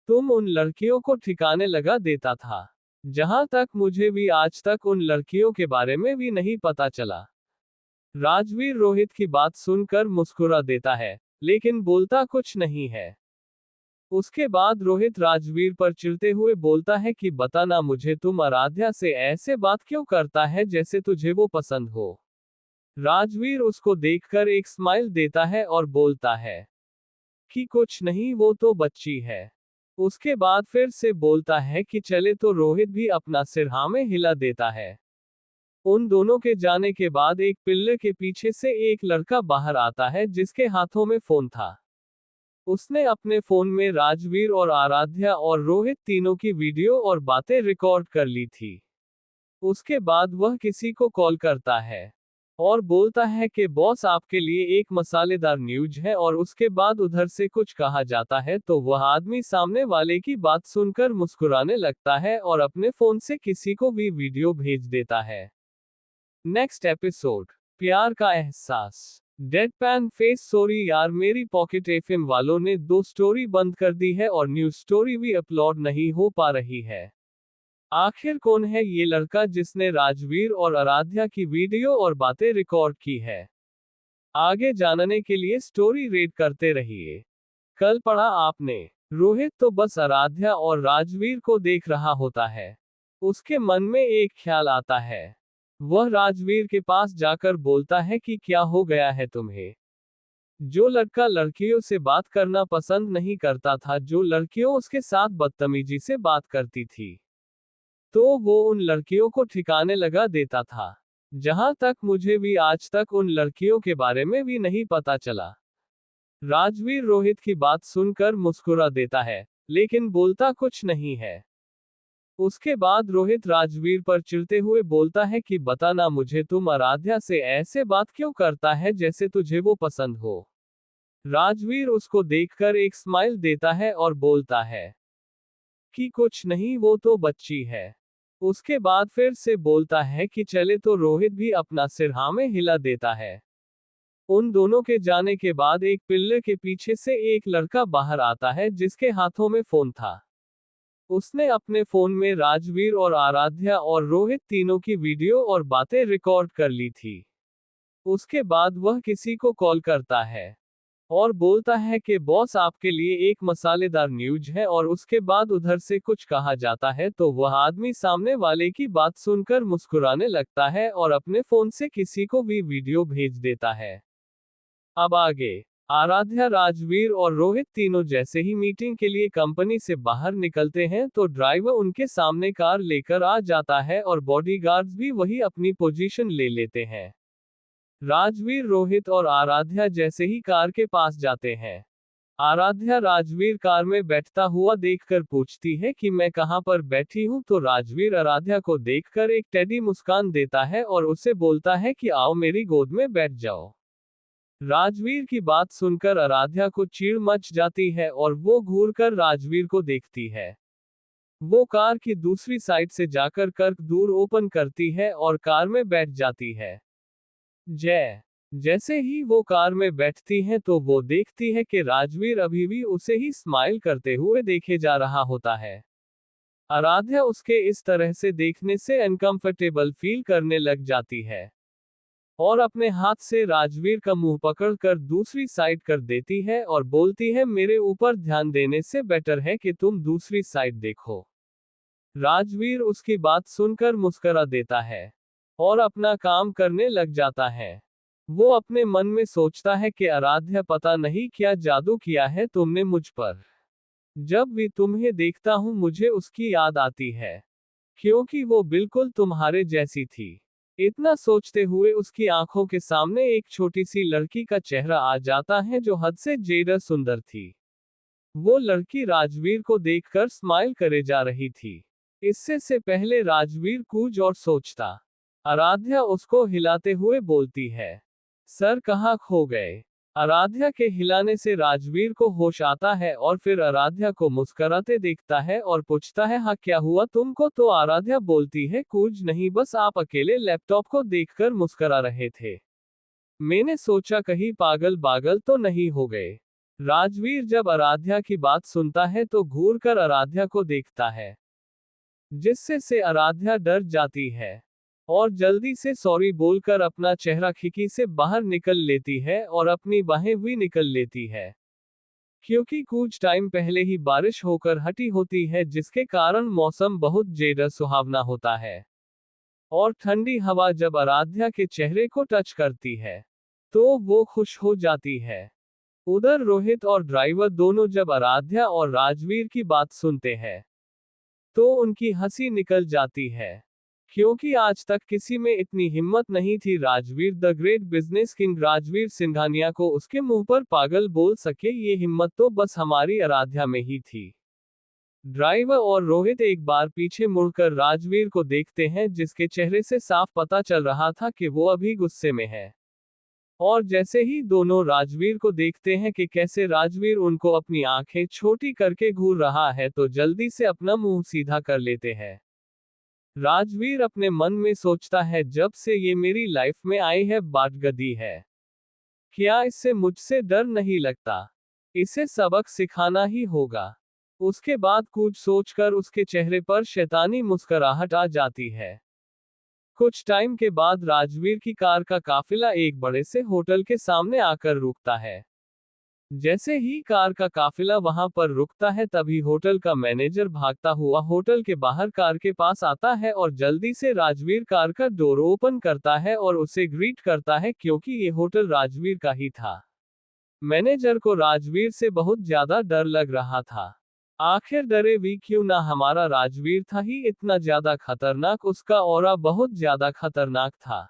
तुम उन लड़कियों को ठिकाने लगा देता था। जहां तक मुझे भी आज तक उन लड़कियों के बारे में भी नहीं पता चला। राजवीर रोहित की बात सुनकर मुस्कुरा देता है, लेकिन बोलता कुछ नहीं है। उसके बाद रोहित राजवीर पर चिढ़ते हुए बोलता है कि बताना मुझे, तुम आराध्या से ऐसे बात क्यों करता है जैसे तुझे वो पसंद हो। राजवीर उसको देखकर एक स्माइल देता है और बोलता है कि कुछ नहीं, वो तो बच्ची है। उसके बाद फिर से बोलता है कि चले, तो रोहित भी अपना सिर हाँ में हिला देता है। उन दोनों के जाने के बाद एक पिल्ले के पीछे से एक लड़का बाहर आता है जिसके हाथों में फोन था। उसने अपने फोन में राजवीर और आराध्या और रोहित तीनों की वीडियो और बातें रिकॉर्ड कर ली थी। उसके बाद वह किसी को कॉल करता है। और बोलता है कि बॉस आपके लिए एक मसालेदार न्यूज है, और उसके बाद उधर से कुछ कहा जाता है तो वह आदमी सामने वाले की बात सुनकर मुस्कुराने लगता है और अपने फोन से किसी को भी वीडियो भेज देता है। नेक्स्ट एपिसोड, प्यार का एहसास। डेडपैन फेस, सॉरी यार, मेरी पॉकेट एफएम वालों ने 2 स्टोरी बंद कर दी है और न्यूज स्टोरी भी अपलोड नहीं हो पा रही है। आखिर कौन है ये लड़का जिसने राजवीर और आराध्या की वीडियो और बातें रिकॉर्ड की है? आगे जानने के लिए स्टोरी रीड करते रहिए। कल पढ़ा आपने, रोहित तो बस आराध्या और राजवीर को देख रहा होता है। उसके मन में एक ख्याल आता है। वह राजवीर के पास जाकर बोलता है कि क्या हो गया है तुम्हें? जो लड़का लड़कियों से बात करना पसंद नहीं करता था, जो लड़कियों उसके साथ बदतमीजी से बात करती थी, तो वो उन लड़कियों को ठिकाने लगा देता था। जहां तक मुझे भी आज तक उन लड़कियों के बारे में भी नहीं पता चला। राजवीर रोहित की बात सुनकर मुस्कुरा देता है, लेकिन बोलता कुछ नहीं है। उसके बाद रोहित राजवीर पर चिढ़ते हुए बोलता है कि बता ना मुझे, तुम आराध्या से ऐसे बात क्यों करता है जैसे तुझे वो पसंद हो। राजवीर उसको देखकर एक स्माइल देता है और बोलता है कि कुछ नहीं, वो तो बच्ची है। उसके बाद फिर से बोलता है कि चले, तो रोहित भी अपना सिर हाँ में हिला देता है। उन दोनों के जाने के बाद एक पिल्ले के पीछे से एक लड़का बाहर आता है जिसके हाथों में फोन था। उसने अपने फोन में राजवीर और आराध्या और रोहित तीनों की वीडियो और बातें रिकॉर्ड कर ली थी। उसके बाद वह किसी को कॉल करता है और बोलता है कि बॉस आपके लिए एक मसालेदार न्यूज है, और उसके बाद उधर से कुछ कहा जाता है तो वह आदमी सामने वाले की बात सुनकर मुस्कुराने लगता है और अपने फोन से किसी को भी वीडियो भेज देता है। अब आगे, आराध्या, राजवीर और रोहित तीनों जैसे ही मीटिंग के लिए कंपनी से बाहर निकलते हैं तो ड्राइवर उनके सामने कार लेकर आ जाता है और बॉडीगार्ड्स भी वही अपनी पोजीशन ले लेते हैं। राजवीर रोहित और आराध्या जैसे ही कार के पास जाते हैं, आराध्या राजवीर कार में बैठता हुआ देखकर पूछती है कि मैं कहां पर बैठी हूं, तो राजवीर आराध्या को देखकर एक टेडी मुस्कान देता है और उसे बोलता है कि आओ मेरी गोद में बैठ जाओ। राजवीर की बात सुनकर आराध्या को चिढ़ मच जाती है और वो घूरकर राजवीर को देखती है। वो कार की दूसरी साइड से जाकर कर्क दूर ओपन करती है और कार में बैठ जाती है। जैसे ही वो कार में बैठती है तो वो देखती है कि राजवीर अभी भी उसे ही स्माइल करते हुए देखे जा रहा होता है। आराध्या उसके इस तरह से देखने से अनकंफर्टेबल फील करने लग जाती है और अपने हाथ से राजवीर का मुंह पकड़कर दूसरी साइड कर देती है और बोलती है, मेरे ऊपर ध्यान देने से बेटर है कि तुम दूसरी साइड देखो। राजवीर उसकी बात सुनकर मुस्कुरा देता है और अपना काम करने लग जाता है। वो अपने मन में सोचता है कि आराध्या, पता नहीं क्या जादू किया है तुमने मुझ पर। जब भी तुम्हें देखता हूं मुझे उसकी याद आती है, क्योंकि वो बिल्कुल तुम्हारे जैसी थी। इतना सोचते हुए उसकी आंखों के सामने एक छोटी सी लड़की का चेहरा आ जाता है जो हद से ज्यादा सुंदर थी। वो लड़की राजवीर को देखकर स्माइल करे जा रही थी। इससे से पहले राजवीर कुछ और सोचता, आराध्या उसको हिलाते हुए बोलती है, सर कहाँ खो गए? आराध्या के हिलाने से राजवीर को होश आता है और फिर आराध्या को मुस्कुराते देखता है और पूछता है, हाँ क्या हुआ तुमको? तो आराध्या बोलती है, कुछ नहीं, बस आप अकेले लैपटॉप को देखकर मुस्कुरा रहे थे। मैंने सोचा कहीं पागल बागल तो नहीं हो गए। राजवीर जब आराध्या की बात सुनता है तो घूरकर आराध्या को देखता है, जिससे से आराध्या डर जाती है और जल्दी से सॉरी बोलकर अपना चेहरा खिड़की से बाहर निकल लेती है और अपनी बाहें भी निकल लेती है, क्योंकि कुछ टाइम पहले ही बारिश होकर हटी होती है जिसके कारण मौसम बहुत ज्यादा सुहावना होता है। और ठंडी हवा जब आराध्या के चेहरे को टच करती है तो वो खुश हो जाती है। उधर रोहित और ड्राइवर दोनों जब आराध्या और राजवीर की बात सुनते हैं तो उनकी हंसी निकल जाती है, क्योंकि आज तक किसी में इतनी हिम्मत नहीं थी Rajveer the great business king Rajveer Singhania को उसके मुंह पर पागल बोल सके। ये हिम्मत तो बस हमारी आराध्या में ही थी। ड्राइवर और रोहित एक बार पीछे मुड़कर राजवीर को देखते हैं, जिसके चेहरे से साफ पता चल रहा था कि वो अभी गुस्से में है। और जैसे ही दोनों राजवीर को देखते हैं कि कैसे राजवीर उनको अपनी आंखें छोटी करके घूर रहा है, तो जल्दी से अपना मुंह सीधा कर लेते हैं। राजवीर अपने मन में सोचता है, जब से ये मेरी लाइफ में आई है बादगदी है, क्या इससे मुझसे डर नहीं लगता? इसे सबक सिखाना ही होगा। उसके बाद कुछ सोचकर उसके चेहरे पर शैतानी मुस्कुराहट आ जाती है। कुछ टाइम के बाद राजवीर की कार का काफिला एक बड़े से होटल के सामने आकर रुकता है। जैसे ही कार का काफिला वहां पर रुकता है, तभी होटल का मैनेजर भागता हुआ होटल के बाहर कार के पास आता है और जल्दी से राजवीर कार का डोर ओपन करता है और उसे ग्रीट करता है, क्योंकि ये होटल राजवीर का ही था। मैनेजर को राजवीर से बहुत ज्यादा डर लग रहा था। आखिर डरे भी क्यों ना, हमारा राजवीर था ही इतना ज्यादा खतरनाक, उसका ऑरा बहुत ज्यादा खतरनाक था।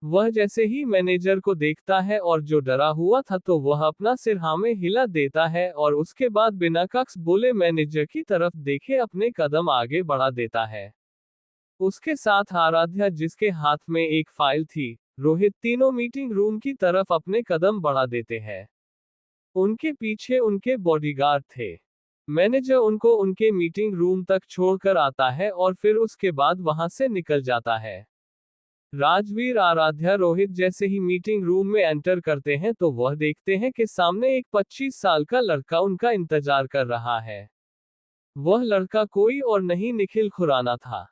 वह जैसे ही मैनेजर को देखता है और जो डरा हुआ था, तो वह अपना सिर हाँ में हिला देता है और उसके बाद बिना कक्स बोले मैनेजर की तरफ देखे अपने कदम आगे बढ़ा देता है। उसके साथ आराध्या, जिसके हाथ में एक फाइल थी, रोहित, तीनों मीटिंग रूम की तरफ अपने कदम बढ़ा देते हैं। उनके पीछे उनके बॉडीगार्ड थे। मैनेजर उनको उनके मीटिंग रूम तक छोड़कर आता है और फिर उसके बाद वहां से निकल जाता है। राजवीर, आराध्या, रोहित जैसे ही मीटिंग रूम में एंटर करते हैं, तो वह देखते हैं कि सामने एक 25 साल का लड़का उनका इंतजार कर रहा है। वह लड़का कोई और नहीं, निखिल खुराना था।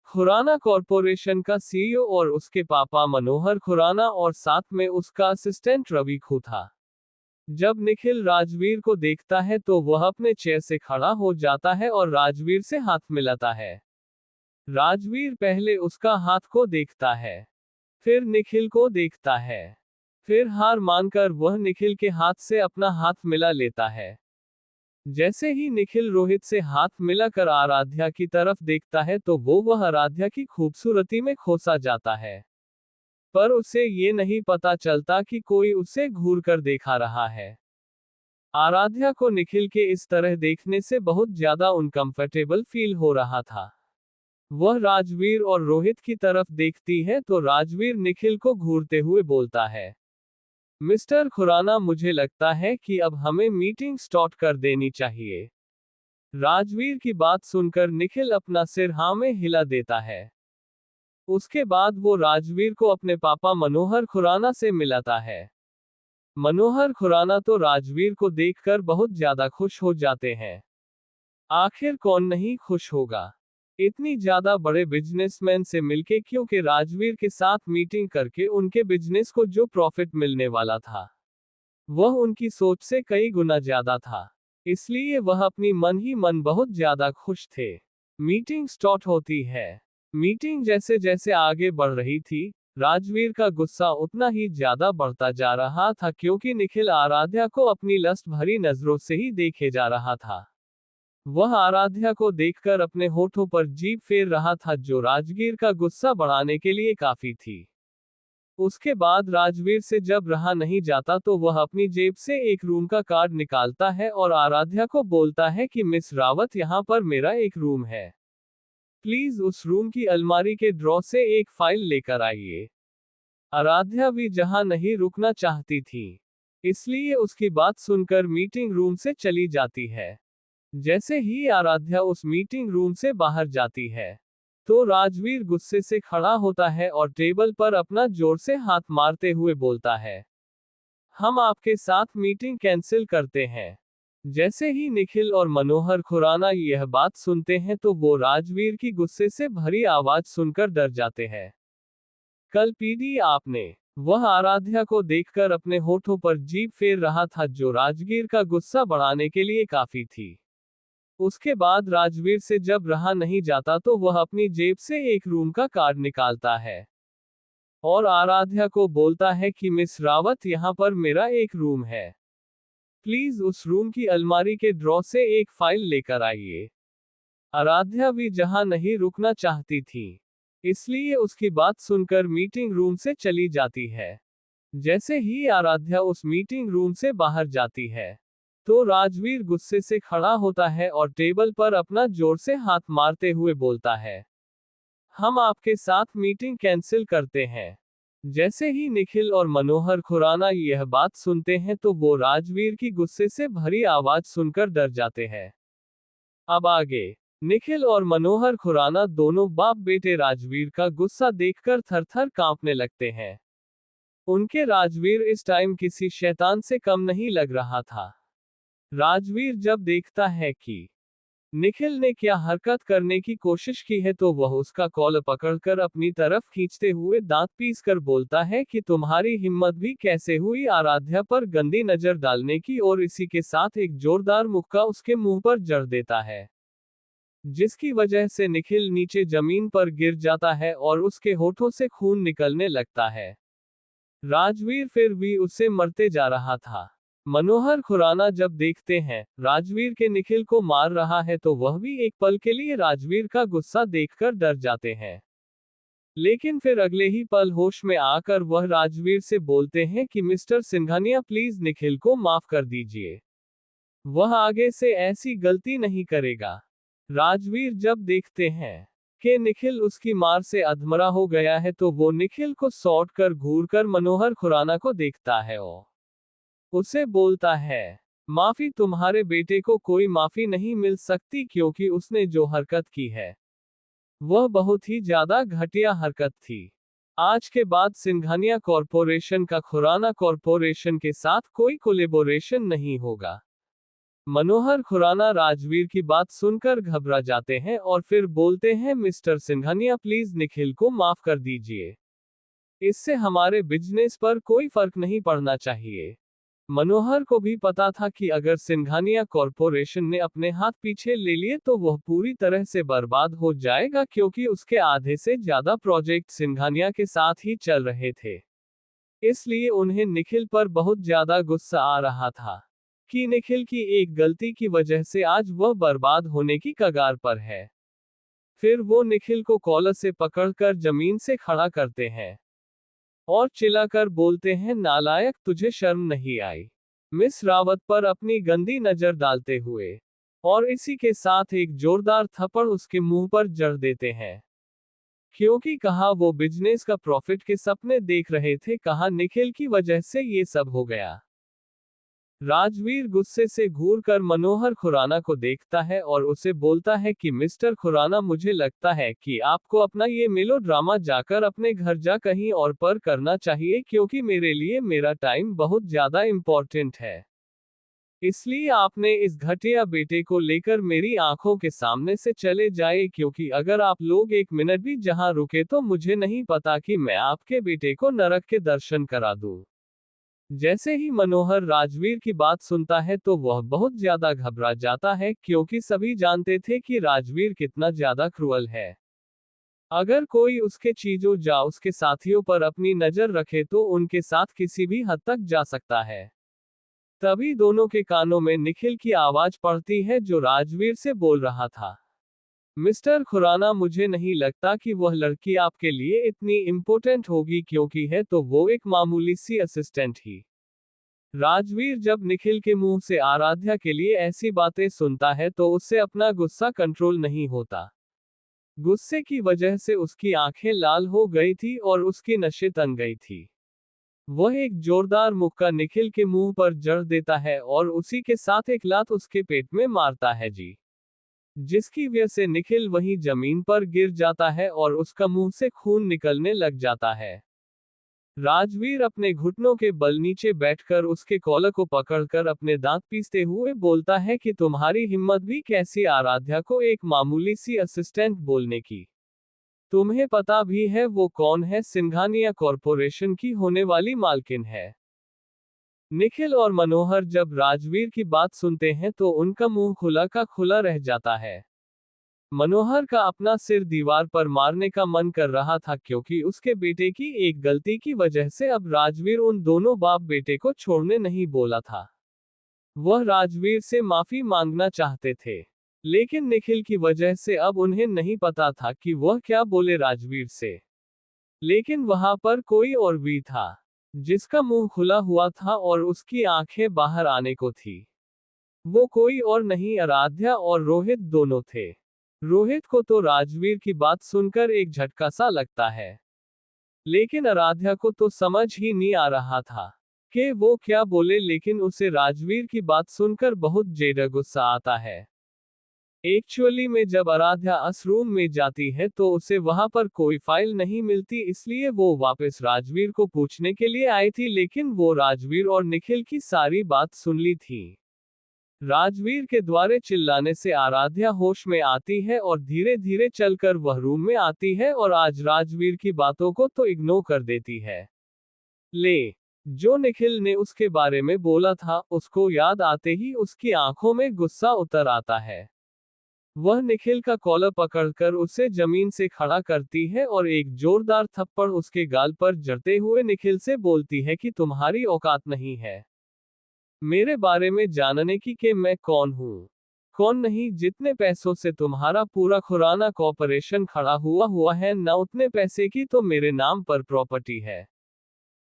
खुराना कॉरपोरेशन का सीईओ और उसके पापा मनोहर खुराना और साथ में उसका असिस्टेंट रवि खू था। जब निखिल राजवीर को देखता है, तो वह अपने चेयर से खड़ा हो जाता है और राजवीर से हाथ मिलाता है। राजवीर पहले उसका हाथ को देखता है, फिर निखिल को देखता है, फिर हार मानकर वह निखिल के हाथ से अपना हाथ मिला लेता है। जैसे ही निखिल रोहित से हाथ मिलाकर आराध्या की तरफ देखता है, तो वह आराध्या की खूबसूरती में खोसा जाता है। पर उसे ये नहीं पता चलता कि कोई उसे घूर कर देखा रहा है। आराध्या को निखिल के इस तरह देखने से बहुत ज्यादा अनकंफर्टेबल फील हो रहा था। वह राजवीर और रोहित की तरफ देखती है, तो राजवीर निखिल को घूरते हुए बोलता है, मिस्टर खुराना, मुझे लगता है कि अब हमें मीटिंग स्टार्ट कर देनी चाहिए। राजवीर की बात सुनकर निखिल अपना सिर हाँ में हिला देता है। उसके बाद वो राजवीर को अपने पापा मनोहर खुराना से मिलाता है। मनोहर खुराना तो राजवीर को देखकर बहुत ज्यादा खुश हो जाते हैं। आखिर कौन नहीं खुश होगा इतनी ज्यादा बड़े बिजनेसमैन से मिलके, क्योंकि राजवीर के साथ मीटिंग करके उनके बिजनेस को जो प्रॉफिट मिलने वाला था, वह उनकी सोच से कई गुना ज्यादा था। इसलिए वह अपनी मन ही मन बहुत ज्यादा खुश थे। मीटिंग स्टार्ट होती है। मीटिंग जैसे जैसे आगे बढ़ रही थी, राजवीर का गुस्सा उतना ही ज्यादा बढ़ता जा रहा था, क्योंकि निखिल आराध्या को अपनी लस्ट भरी नजरों से ही देखे जा रहा था। वह आराध्या को देखकर अपने होठों पर जीभ फेर रहा था, जो राजवीर का गुस्सा बढ़ाने के लिए काफी थी। उसके बाद राजवीर से जब रहा नहीं जाता, तो वह अपनी जेब से एक रूम का कार्ड निकालता है और आराध्या को बोलता है कि मिस रावत, यहाँ पर मेरा एक रूम है, प्लीज उस रूम की अलमारी के ड्रॉ से एक फाइल लेकर आइए। आराध्या भी जहां नहीं रुकना चाहती थी, इसलिए उसकी बात सुनकर मीटिंग रूम से चली जाती है। जैसे ही आराध्या उस मीटिंग रूम से बाहर जाती है, तो राजवीर गुस्से से खड़ा होता है और टेबल पर अपना जोर से हाथ मारते हुए बोलता है, हम आपके साथ मीटिंग कैंसिल करते हैं। जैसे ही निखिल और मनोहर खुराना यह बात सुनते हैं, तो वो राजवीर की गुस्से से भरी आवाज सुनकर डर जाते हैं। कल पीडी आपने, वह आराध्या को देखकर अपने होठों पर जीभ फेर रहा था, जो राजवीर का गुस्सा बढ़ाने के लिए काफी थी। उसके बाद राजवीर से जब रहा नहीं जाता, तो वह अपनी जेब से एक रूम का कार्ड निकालता है और आराध्या को बोलता है कि मिस रावत, यहाँ पर मेरा एक रूम है, प्लीज उस रूम की अलमारी के ड्रॉ से एक फाइल लेकर आइए। आराध्या भी जहां नहीं रुकना चाहती थी, इसलिए उसकी बात सुनकर मीटिंग रूम से चली जाती है। जैसे ही आराध्या उस मीटिंग रूम से बाहर जाती है, तो राजवीर गुस्से से खड़ा होता है और टेबल पर अपना जोर से हाथ मारते हुए बोलता है, हम आपके साथ मीटिंग कैंसिल करते हैं। जैसे ही निखिल और मनोहर खुराना यह बात सुनते हैं तो वो राजवीर की गुस्से से भरी आवाज सुनकर डर जाते हैं। अब आगे, निखिल और मनोहर खुराना दोनों बाप बेटे राजवीर का गुस्सा देखकर थर-थर कांपने लगते हैं। उनके राजवीर इस टाइम किसी शैतान से कम नहीं लग रहा था। राजवीर जब देखता है कि निखिल ने क्या हरकत करने की कोशिश की है तो वह उसका कॉलर पकड़कर अपनी तरफ खींचते हुए दांत पीसकर बोलता है कि तुम्हारी हिम्मत भी कैसे हुई आराध्या पर गंदी नजर डालने की, और इसी के साथ एक जोरदार मुक्का उसके मुंह पर जड़ देता है, जिसकी वजह से निखिल नीचे जमीन पर गिर जाता है और उसके होठों से खून निकलने लगता है। राजवीर फिर भी उससे मरते जा रहा था। मनोहर खुराना जब देखते हैं राजवीर के निखिल को मार रहा है तो वह भी एक पल के लिए राजवीर का गुस्सा देखकर डर जाते हैं, लेकिन फिर अगले ही पल होश में आकर वह राजवीर से बोलते हैं कि मिस्टर सिंघानिया प्लीज निखिल को माफ कर दीजिए, वह आगे से ऐसी गलती नहीं करेगा। राजवीर जब देखते हैं कि निखिल उसकी मार से अधमरा हो गया है तो वो निखिल को सौट कर घूर कर मनोहर खुराना को देखता है और उसे बोलता है, माफी तुम्हारे बेटे को कोई माफी नहीं मिल सकती क्योंकि उसने जो हरकत की है वह बहुत ही ज्यादा घटिया हरकत थी। आज के बाद सिंघानिया कॉरपोरेशन का खुराना कॉरपोरेशन के साथ कोई कोलेबोरेशन नहीं होगा। मनोहर खुराना राजवीर की बात सुनकर घबरा जाते हैं और फिर बोलते हैं, मिस्टर सिंघानिया प्लीज निखिल को माफ कर दीजिए, इससे हमारे बिजनेस पर कोई फर्क नहीं पड़ना चाहिए। मनोहर को भी पता था कि अगर सिंघानिया कॉरपोरेशन ने अपने हाथ पीछे ले लिए तो वह पूरी तरह से बर्बाद हो जाएगा क्योंकि उसके आधे से ज्यादा प्रोजेक्ट सिंघानिया के साथ ही चल रहे थे। इसलिए उन्हें निखिल पर बहुत ज्यादा गुस्सा आ रहा था कि निखिल की एक गलती की वजह से आज वह बर्बाद होने की कगार पर है। फिर वो निखिल को कॉलर से पकड़कर जमीन से खड़ा करते हैं और चिल्लाकर बोलते हैं, नालायक तुझे शर्म नहीं आई मिस रावत पर अपनी गंदी नजर डालते हुए, और इसी के साथ एक जोरदार थप्पड़ उसके मुंह पर जड़ देते हैं। क्योंकि कहा वो बिजनेस का प्रॉफिट के सपने देख रहे थे, कहा निखिल की वजह से ये सब हो गया। राजवीर गुस्से से घूर कर मनोहर खुराना को देखता है और उसे बोलता है कि मिस्टर खुराना मुझे लगता है कि आपको अपना ये मेलोड्रामा जाकर अपने घर जा कहीं और पर करना चाहिए क्योंकि मेरे लिए मेरा टाइम बहुत ज्यादा इम्पोर्टेंट है। इसलिए आपने इस घटिया बेटे को लेकर मेरी आंखों के सामने से चले जाए क्योंकि अगर आप लोग एक मिनट भी जहां रुके तो मुझे नहीं पता कि मैं आपके बेटे को नरक के दर्शन करा दूं। जैसे ही मनोहर राजवीर की बात सुनता है तो वह बहुत ज्यादा घबरा जाता है क्योंकि सभी जानते थे कि राजवीर कितना ज्यादा क्रूअल है। अगर कोई उसके चीजों या उसके साथियों पर अपनी नजर रखे तो उनके साथ किसी भी हद तक जा सकता है। तभी दोनों के कानों में निखिल की आवाज पड़ती है जो राजवीर से बोल रहा था, मिस्टर खुराना मुझे नहीं लगता कि वह लड़की आपके लिए इतनी इम्पोर्टेंट होगी क्योंकि है तो वो एक मामूली सी असिस्टेंट ही। राजवीर जब निखिल के मुंह से आराध्या के लिए ऐसी बातें सुनता है तो उससे अपना गुस्सा कंट्रोल नहीं होता। गुस्से की वजह से उसकी आंखें लाल हो गई थी और उसकी नसें तन गई थी। वह एक जोरदार मुक्का निखिल के मुंह पर जड़ देता है और उसी के साथ एक लात उसके पेट में मारता है जी, जिसकी वजह से निखिल वहीं जमीन पर गिर जाता है और उसका मुंह से खून निकलने लग जाता है। राजवीर अपने घुटनों के बल नीचे बैठकर उसके कॉलर को पकड़कर अपने दांत पीसते हुए बोलता है कि तुम्हारी हिम्मत भी कैसी आराध्या को एक मामूली सी असिस्टेंट बोलने की। तुम्हें पता भी है वो कौन है, सिंघानिया कॉरपोरेशन की होने वाली मालकिन है। निखिल और मनोहर जब राजवीर की बात सुनते हैं तो उनका मुंह खुला का खुला रह जाता है। मनोहर का अपना सिर दीवार पर मारने का मन कर रहा था क्योंकि उसके बेटे की एक गलती की वजह से अब राजवीर उन दोनों बाप बेटे को छोड़ने नहीं बोला था। वह राजवीर से माफी मांगना चाहते थे, लेकिन निखिल की वजह से अब उन्हें नहीं पता था कि वह क्या बोले राजवीर से। लेकिन वहां पर कोई और भी था, जिसका मुंह खुला हुआ था और उसकी आंखें बाहर आने को थी। वो कोई और नहीं आराध्या और रोहित दोनों थे। रोहित को तो राजवीर की बात सुनकर एक झटका सा लगता है, लेकिन आराध्या को तो समझ ही नहीं आ रहा था कि वो क्या बोले, लेकिन उसे राजवीर की बात सुनकर बहुत ज्यादा गुस्सा आता है। एक्चुअली में जब आराध्या अस रूम में जाती है तो उसे वहां पर कोई फाइल नहीं मिलती, इसलिए वो वापस राजवीर को पूछने के लिए आई थी, लेकिन वो राजवीर और निखिल की सारी बात सुन ली थी। राजवीर के द्वारे चिल्लाने से आराध्या होश में आती है और धीरे धीरे चलकर वह रूम में आती है और आज राजवीर की बातों को तो इग्नोर कर देती है। जो निखिल ने उसके बारे में बोला था, उसको याद आते ही उसकी आंखों में गुस्सा उतर आता है। वह निखिल का कॉलर पकड़कर उसे जमीन से खड़ा करती है और एक जोरदार थप्पड़ उसके गाल पर जड़ते हुए निखिल से बोलती है कि तुम्हारी औकात नहीं है मेरे बारे में जानने की कि मैं कौन हूँ, कौन नहीं। जितने पैसों से तुम्हारा पूरा खुराना कॉर्पोरेशन खड़ा हुआ है, न उतने पैसे की तो मेरे नाम पर प्रॉपर्टी है।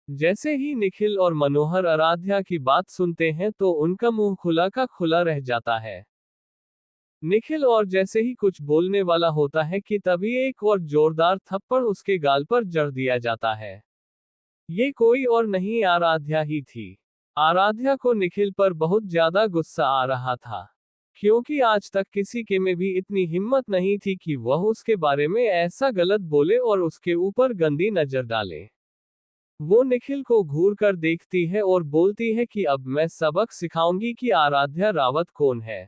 जैसे ही निखिल और मनोहर आराध्या की बात सुनते हैं तो उनका मुंह खुला का खुला रह जाता है। निखिल और जैसे ही कुछ बोलने वाला होता है कि तभी एक और जोरदार थप्पड़ उसके गाल पर जड़ दिया जाता है। ये कोई और नहीं आराध्या ही थी। आराध्या को निखिल पर बहुत ज्यादा गुस्सा आ रहा था, क्योंकि आज तक किसी के में भी इतनी हिम्मत नहीं थी कि वह उसके बारे में ऐसा गलत बोले और उसके ऊपर गंदी नजर डाले। वो निखिल को घूर कर देखती है और बोलती है कि अब मैं सबक सिखाऊंगी कि आराध्या रावत कौन है।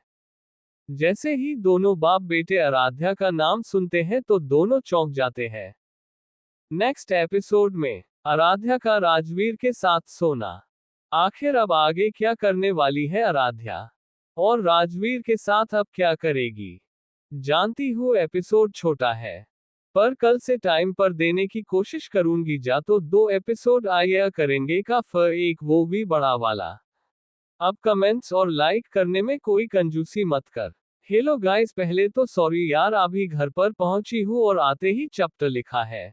जैसे ही दोनों बाप बेटे आराध्या का नाम सुनते हैं तो दोनों चौंक जाते हैं। नेक्स्ट एपिसोड में आराध्या का राजवीर के साथ सोना। आखिर अब आगे क्या करने वाली है आराध्या, और राजवीर के साथ अब क्या करेगी? जानती हूँ एपिसोड छोटा है, पर कल से टाइम पर देने की कोशिश करूंगी। जा तो 2 एपिसोड आया करेंगे का फिर एक वो भी बड़ा वाला। अब कमेंट्स और लाइक करने में कोई कंजूसी मत कर। हेलो गाइस, पहले तो सॉरी यार, अभी घर पर पहुंची हूँ और आते ही चैप्टर लिखा है।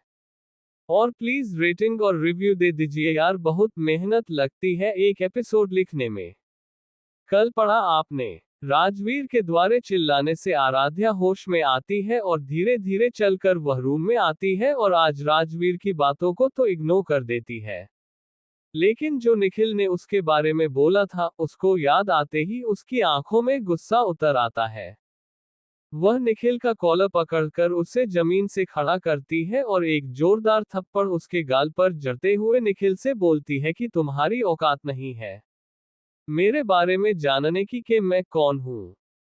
और प्लीज रेटिंग और रिव्यू दे दीजिए यार, बहुत मेहनत लगती है एक एपिसोड लिखने में। कल पढ़ा आपने, राजवीर के द्वारे चिल्लाने से आराध्या होश में आती है और धीरे धीरे चलकर वह रूम में आती है और आज राजवीर की बातों को तो इग्नोर कर देती है। लेकिन जो निखिल ने उसके बारे में बोला था, उसको याद आते ही उसकी आंखों में गुस्सा उतर आता है। वह निखिल का कॉलर पकड़कर उसे जमीन से खड़ा करती है और एक जोरदार थप्पड़ उसके गाल पर जड़ते हुए निखिल से बोलती है कि तुम्हारी औकात नहीं है मेरे बारे में जानने की कि मैं कौन हूँ,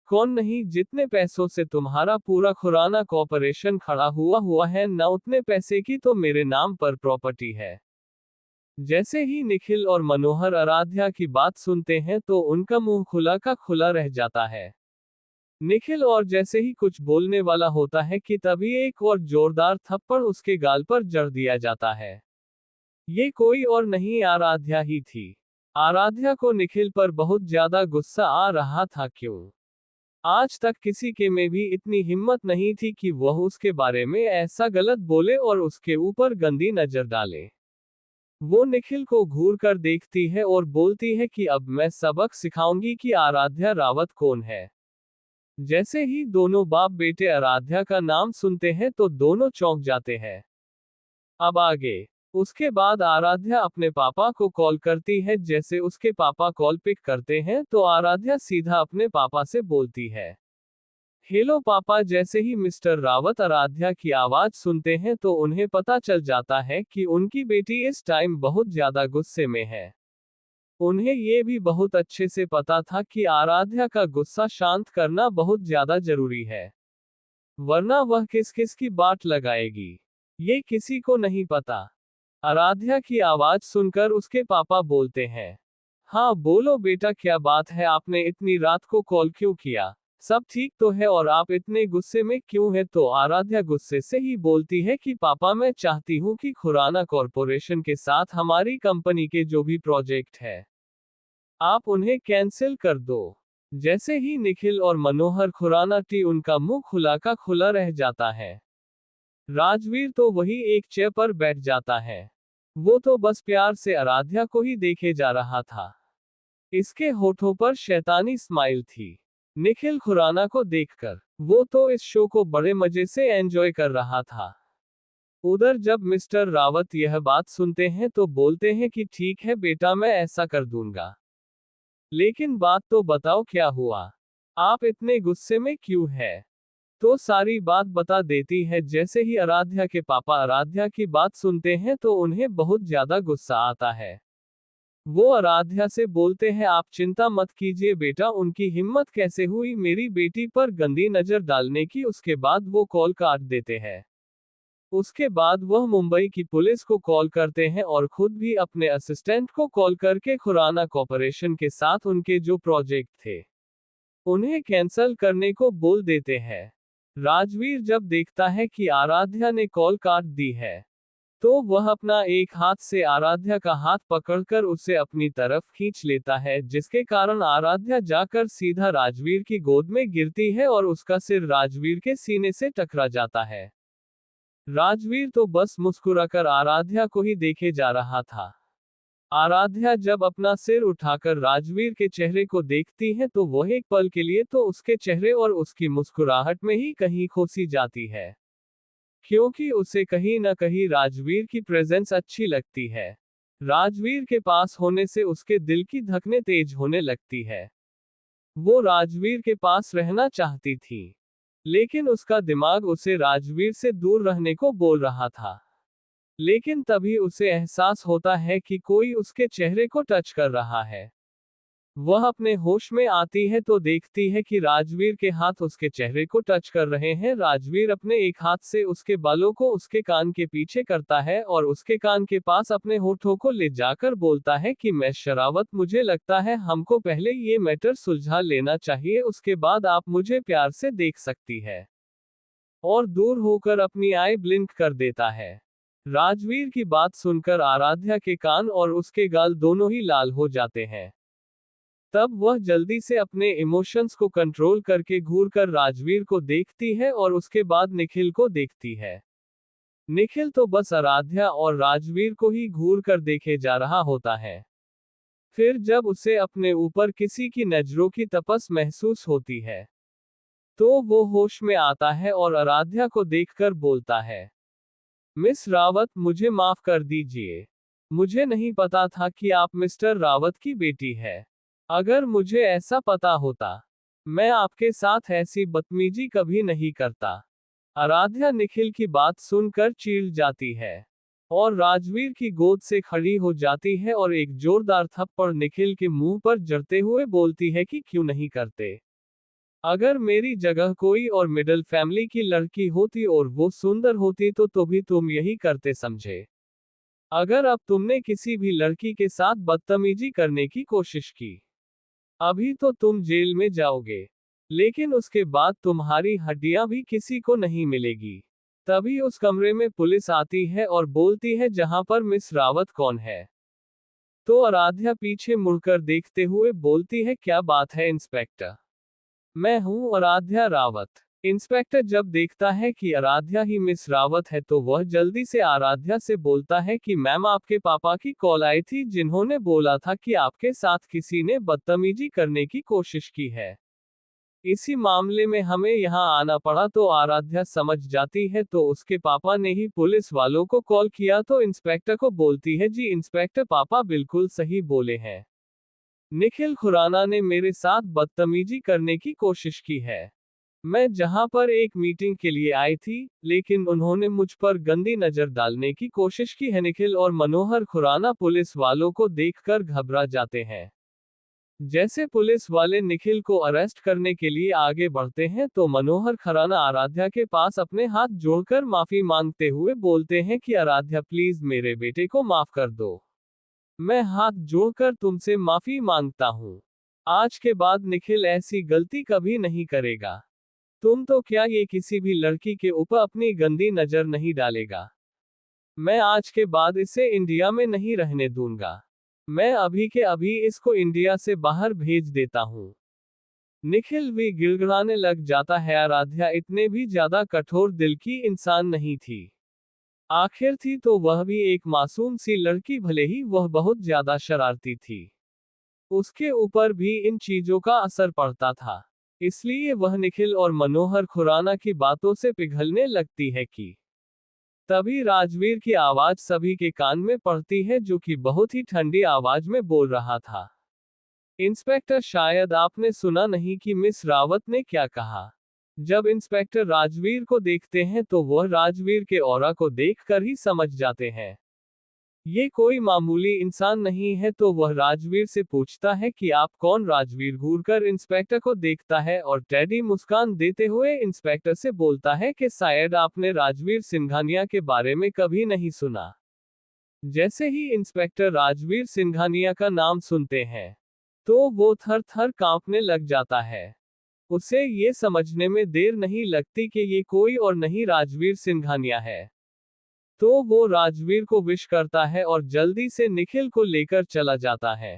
कौन नहीं। जितने पैसों से तुम्हारा पूरा खुराना कॉर्पोरेशन खड़ा हुआ है, न उतने पैसे की तो मेरे नाम पर प्रॉपर्टी है। जैसे ही निखिल और मनोहर आराध्या की बात सुनते हैं तो उनका मुंह खुला का खुला रह जाता है। निखिल और जैसे ही कुछ बोलने वाला होता है कि तभी एक और जोरदार थप्पड़ उसके गाल पर जड़ दिया जाता है। ये कोई और नहीं आराध्या ही थी। आराध्या को निखिल पर बहुत ज्यादा गुस्सा आ रहा था। क्यों आज तक किसी के में भी इतनी हिम्मत नहीं थी कि वह उसके बारे में ऐसा गलत बोले और उसके ऊपर गंदी नजर डाले। वो निखिल को घूर कर देखती है और बोलती है कि अब मैं सबक सिखाऊंगी कि आराध्या रावत कौन है। जैसे ही दोनों बाप बेटे आराध्या का नाम सुनते हैं तो दोनों चौंक जाते हैं। अब आगे उसके बाद आराध्या अपने पापा को कॉल करती है। जैसे उसके पापा कॉल पिक करते हैं तो आराध्या सीधा अपने पापा से बोलती है, हेलो पापा। जैसे ही मिस्टर रावत आराध्या की आवाज सुनते हैं तो उन्हें पता चल जाता है कि उनकी बेटी इस टाइम बहुत ज्यादा गुस्से में है। उन्हें ये भी बहुत अच्छे से पता था कि आराध्या का गुस्सा शांत करना बहुत ज्यादा जरूरी है, वरना वह किस किस की बात लगाएगी, ये किसी को नहीं पता। आराध्या की आवाज सुनकर उसके पापा बोलते हैं, हाँ बोलो बेटा, क्या बात है, आपने इतनी रात को कॉल क्यों किया? सब ठीक तो है और आप इतने गुस्से में क्यों हैं? तो आराध्या गुस्से से ही बोलती है कि पापा, मैं चाहती हूँ कि खुराना कॉर्पोरेशन के साथ हमारी कंपनी के जो भी प्रोजेक्ट है आप उन्हें कैंसिल कर दो। जैसे ही निखिल और मनोहर खुराना टी उनका मुंह खुला का खुला रह जाता है। राजवीर तो वही एक चेयर पर बैठ जाता है। वो तो बस प्यार से आराध्या को ही देखे जा रहा था। इसके होठों पर शैतानी स्माइल थी। निखिल खुराना को देखकर वो तो इस शो को बड़े मजे से एंजॉय कर रहा था। उधर जब मिस्टर रावत यह बात सुनते हैं तो बोलते हैं कि ठीक है बेटा, मैं ऐसा कर दूंगा। लेकिन बात तो बताओ क्या हुआ? आप इतने गुस्से में क्यों है? तो सारी बात बता देती है। जैसे ही आराध्या के पापा आराध्या की बात सुनते हैं तो उन्हें बहुत ज्यादा गुस्सा आता है। वो आराध्या से बोलते हैं, आप चिंता मत कीजिए बेटा, उनकी हिम्मत कैसे हुई मेरी बेटी पर गंदी नजर डालने की। उसके बाद वो कॉल काट देते हैं। उसके बाद वह मुंबई की पुलिस को कॉल करते हैं और खुद भी अपने असिस्टेंट को कॉल करके खुराना कॉर्पोरेशन के साथ उनके जो प्रोजेक्ट थे उन्हें कैंसल करने को बोल देते हैं। राजवीर जब देखता है कि आराध्या ने कॉल काट दी है तो वह अपना एक हाथ से आराध्या का हाथ पकड़कर उसे अपनी तरफ खींच लेता है, जिसके कारण आराध्या जाकर सीधा राजवीर की गोद में गिरती है और उसका सिर राजवीर के सीने से टकरा जाता है। राजवीर तो बस मुस्कुराकर आराध्या को ही देखे जा रहा था। आराध्या जब अपना सिर उठाकर राजवीर के चेहरे को देखती है तो वह एक पल के लिए तो उसके चेहरे और उसकी मुस्कुराहट में ही कहीं खोसी जाती है, क्योंकि उसे कहीं न कहीं राजवीर की प्रेजेंस अच्छी लगती है। राजवीर के पास होने से उसके दिल की धड़कनें तेज होने लगती है। वो राजवीर के पास रहना चाहती थी, लेकिन उसका दिमाग उसे राजवीर से दूर रहने को बोल रहा था। लेकिन तभी उसे एहसास होता है कि कोई उसके चेहरे को टच कर रहा है। वह अपने होश में आती है तो देखती है कि राजवीर के हाथ उसके चेहरे को टच कर रहे हैं। राजवीर अपने एक हाथ से उसके बालों को उसके कान के पीछे करता है और उसके कान के पास अपने होठों को ले जाकर बोलता है कि मैं शरावत, मुझे लगता है हमको पहले ये मैटर सुलझा लेना चाहिए, उसके बाद आप मुझे प्यार से देख सकती है। और दूर होकर अपनी आई ब्लिंक कर देता है। राजवीर की बात सुनकर आराध्या के कान और उसके गाल दोनों ही लाल हो जाते हैं। तब वह जल्दी से अपने इमोशंस को कंट्रोल करके घूरकर राजवीर को देखती है और उसके बाद निखिल को देखती है। निखिल तो बस आराध्या और राजवीर को ही घूर कर देखे जा रहा होता है। फिर जब उसे अपने ऊपर किसी की नजरों की तपस महसूस होती है तो वो होश में आता है और आराध्या को देखकर बोलता है, मिस रावत, मुझे माफ कर दीजिए। मुझे नहीं पता था कि आप मिस्टर रावत की बेटी है। अगर मुझे ऐसा पता होता, मैं आपके साथ ऐसी बदतमीजी कभी नहीं करता। आराध्या निखिल की बात सुनकर चीड़ जाती है और राजवीर की गोद से खड़ी हो जाती है और एक जोरदार थप्पड़ निखिल के मुंह पर जड़ते हुए बोलती है कि क्यों नहीं करते। अगर मेरी जगह कोई और मिडिल फैमिली की लड़की होती और वो सुंदर होती तो भी तुम यही करते समझे। अगर अब तुमने किसी भी लड़की के साथ बदतमीजी करने की कोशिश की, अभी तो तुम जेल में जाओगे, लेकिन उसके बाद तुम्हारी हड्डियां भी किसी को नहीं मिलेगी। तभी उस कमरे में पुलिस आती है और बोलती है, जहां पर मिस रावत कौन है? तो आराध्या पीछे मुड़कर देखते हुए बोलती है, क्या बात है इंस्पेक्टर, मैं हूं आराध्या रावत। इंस्पेक्टर जब देखता है कि आराध्या ही मिस रावत है तो वह जल्दी से आराध्या से बोलता है कि मैम, आपके पापा की कॉल आई थी जिन्होंने बोला था कि आपके साथ किसी ने बदतमीजी करने की कोशिश की है। इसी मामले में हमें यहाँ आना पड़ा। तो आराध्या समझ जाती है तो उसके पापा ने ही पुलिस वालों को कॉल किया। तो इंस्पेक्टर को बोलती है, जी इंस्पेक्टर, पापा बिल्कुल सही बोले हैं। निखिल खुराना ने मेरे साथ बदतमीजी करने की कोशिश की है। मैं जहां पर एक मीटिंग के लिए आई थी, लेकिन उन्होंने मुझ पर गंदी नजर डालने की कोशिश की है। निखिल और मनोहर खुराना पुलिस वालों को देखकर घबरा जाते हैं। जैसे पुलिस वाले निखिल को अरेस्ट करने के लिए आगे बढ़ते हैं तो मनोहर खुराना आराध्या के पास अपने हाथ जोड़कर माफी मांगते हुए बोलते हैं कि आराध्या प्लीज मेरे बेटे को माफ कर दो। मैं हाथ जोड़कर तुमसे माफी मांगता हूँ। आज के बाद निखिल ऐसी गलती कभी नहीं करेगा। तुम तो क्या, ये किसी भी लड़की के ऊपर अपनी गंदी नजर नहीं डालेगा। मैं आज के बाद इसे इंडिया में नहीं रहने दूंगा। मैं अभी के अभी इसको इंडिया से बाहर भेज देता हूँ। निखिल भी गिड़गिड़ाने लग जाता है। आराध्या इतने भी ज्यादा कठोर दिल की इंसान नहीं थी। आखिर थी तो वह भी एक मासूम सी लड़की, भले ही वह बहुत ज्यादा शरारती थी। उसके ऊपर भी इन चीजों का असर पड़ता था। इसलिए वह निखिल और मनोहर खुराना की बातों से पिघलने लगती है कि तभी राजवीर की आवाज सभी के कान में पड़ती है, जो कि बहुत ही ठंडी आवाज में बोल रहा था, इंस्पेक्टर, शायद आपने सुना नहीं कि मिस रावत ने क्या कहा। जब इंस्पेक्टर राजवीर को देखते हैं तो वह राजवीर के ऑरा को देखकर ही समझ जाते हैं ये कोई मामूली इंसान नहीं है, तो वह राजवीर से पूछता है कि आप कौन। राजवीर घूरकर इंस्पेक्टर को देखता है और टेडी मुस्कान देते हुए इंस्पेक्टर से बोलता है कि शायद आपने राजवीर सिंघानिया के बारे में कभी नहीं सुना। जैसे ही इंस्पेक्टर राजवीर सिंघानिया का नाम सुनते हैं तो वो थर थर कांपने लग जाता है। उसे ये समझने में देर नहीं लगती कि ये कोई और नहीं राजवीर सिंघानिया है। तो वो राजवीर को विश करता है और जल्दी से निखिल को लेकर चला जाता है।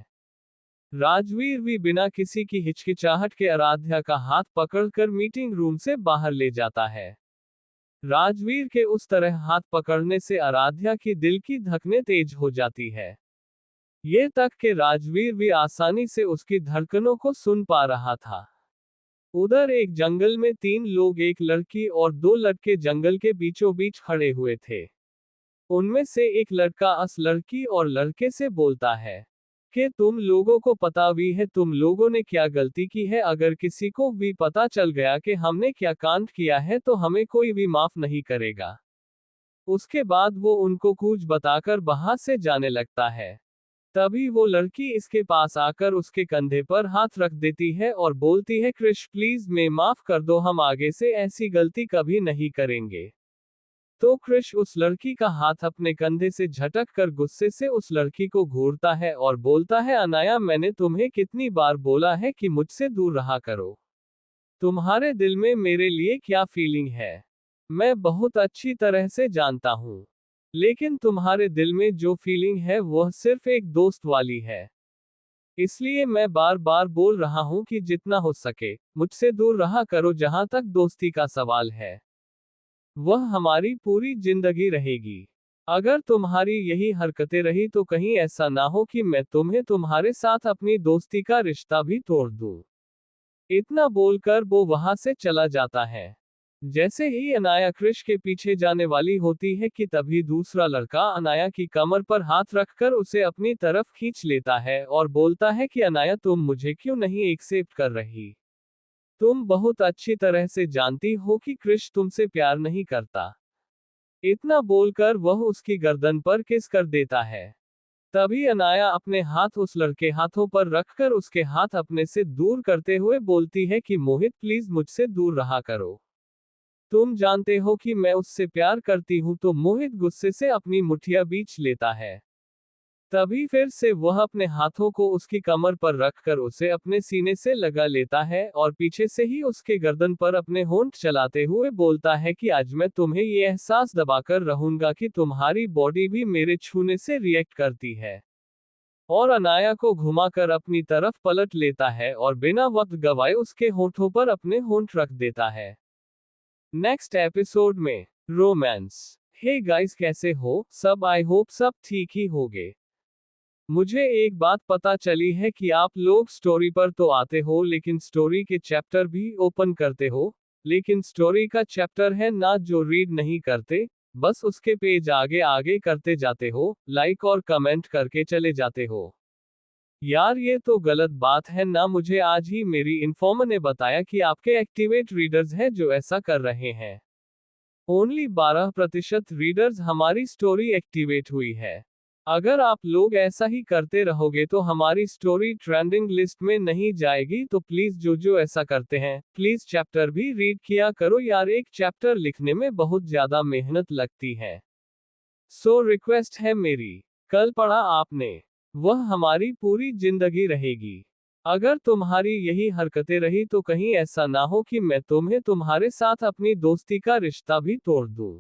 राजवीर भी बिना किसी की हिचकिचाहट के आराध्या का हाथ पकड़कर मीटिंग रूम से बाहर ले जाता है। राजवीर के उस तरह हाथ पकड़ने से आराध्या की दिल की धड़कनें तेज हो जाती है। ये तक कि राजवीर भी आसानी से उसकी धड़कनों को सुन पा रहा था। उधर एक जंगल में 3 लोग, एक लड़की और 2 लड़के जंगल के बीचों बीच खड़े हुए थे। उनमें से एक लड़का अस लड़की और लड़के से बोलता है कि तुम लोगों को पता भी है तुम लोगों ने क्या गलती की है। अगर किसी को भी पता चल गया कि हमने क्या कांड किया है तो हमें कोई भी माफ नहीं करेगा। उसके बाद वो उनको कुछ बताकर वहां से जाने लगता है। तभी वो लड़की इसके पास आकर उसके कंधे पर हाथ रख देती है और बोलती है, कृष प्लीज मैं माफ कर दो, हम आगे से ऐसी गलती कभी नहीं करेंगे। तो कृष उस लड़की का हाथ अपने कंधे से झटक कर गुस्से से उस लड़की को घूरता है और बोलता है, अनाया मैंने तुम्हें कितनी बार बोला है कि मुझसे दूर रहा करो। तुम्हारे दिल में मेरे लिए क्या फीलिंग है मैं बहुत अच्छी तरह से जानता हूँ, लेकिन तुम्हारे दिल में जो फीलिंग है वह सिर्फ एक दोस्त वाली है। इसलिए मैं बार बार बोल रहा हूँ कि जितना हो सके मुझसे दूर रहा करो। जहां तक दोस्ती का सवाल है वह हमारी पूरी जिंदगी रहेगी। अगर तुम्हारी यही हरकतें रही तो कहीं ऐसा ना हो कि मैं तुम्हें तुम्हारे साथ अपनी दोस्ती का रिश्ता भी तोड़ दूं। इतना बोलकर वो वहां से चला जाता है। जैसे ही अनाया कृष के पीछे जाने वाली होती है कि तभी दूसरा लड़का अनाया की कमर पर हाथ रखकर उसे अपनी तरफ खींच लेता है और बोलता है कि अनाया तुम मुझे क्यों नहीं एक्सेप्ट कर रही। तुम बहुत अच्छी तरह से जानती हो कि कृष तुमसे प्यार नहीं करता। इतना बोलकर वह उसकी गर्दन पर किस कर देता है। तभी अनाया अपने हाथ उस लड़के हाथों पर रखकर उसके हाथ अपने से दूर करते हुए बोलती है कि मोहित प्लीज मुझसे दूर रहा करो। तुम जानते हो कि मैं उससे प्यार करती हूं। तो मोहित गुस्से से अपनी मुठ्ठियां बीच लेता है। तभी फिर से वह अपने हाथों को उसकी कमर पर रखकर उसे अपने सीने से लगा लेता है और पीछे से ही उसके गर्दन पर अपने होंठ चलाते हुए बोलता है कि आज मैं तुम्हें ये एहसास दबाकर रहूंगा कि तुम्हारी बॉडी भी मेरे छूने से रिएक्ट करती है। और अनाया को घुमाकर अपनी तरफ पलट लेता है और बिना वक्त गवाए उसके होंठों पर अपने होंठ रख देता है। नेक्स्ट एपिसोड में रोमांस। हे गाइस, कैसे हो सब? आई होप सब ठीक ही होगे। मुझे एक बात पता चली है कि आप लोग स्टोरी पर तो आते हो लेकिन स्टोरी के चैप्टर भी ओपन करते हो, लेकिन स्टोरी का चैप्टर है ना जो रीड नहीं करते, बस उसके पेज आगे आगे करते जाते हो, लाइक और कमेंट करके चले जाते हो। यार ये तो गलत बात है ना। मुझे आज ही मेरी इन्फॉर्मर ने बताया कि आपके एक्टिवेट रीडर्स हैं जो ऐसा कर रहे हैं। ओनली 12% रीडर्स हमारी स्टोरी एक्टिवेट हुई है। अगर आप लोग ऐसा ही करते रहोगे तो हमारी स्टोरी ट्रेंडिंग लिस्ट में नहीं जाएगी। तो प्लीज जो जो ऐसा करते हैं प्लीज चैप्टर भी रीड किया करो यार। एक चैप्टर लिखने में बहुत ज्यादा मेहनत लगती है। सो रिक्वेस्ट है मेरी, कल पढ़ा आपने वह हमारी पूरी जिंदगी रहेगी। अगर तुम्हारी यही हरकतें रही तो कहीं ऐसा ना हो कि मैं तुम्हें तुम्हारे साथ अपनी दोस्ती का रिश्ता भी तोड़ दूं।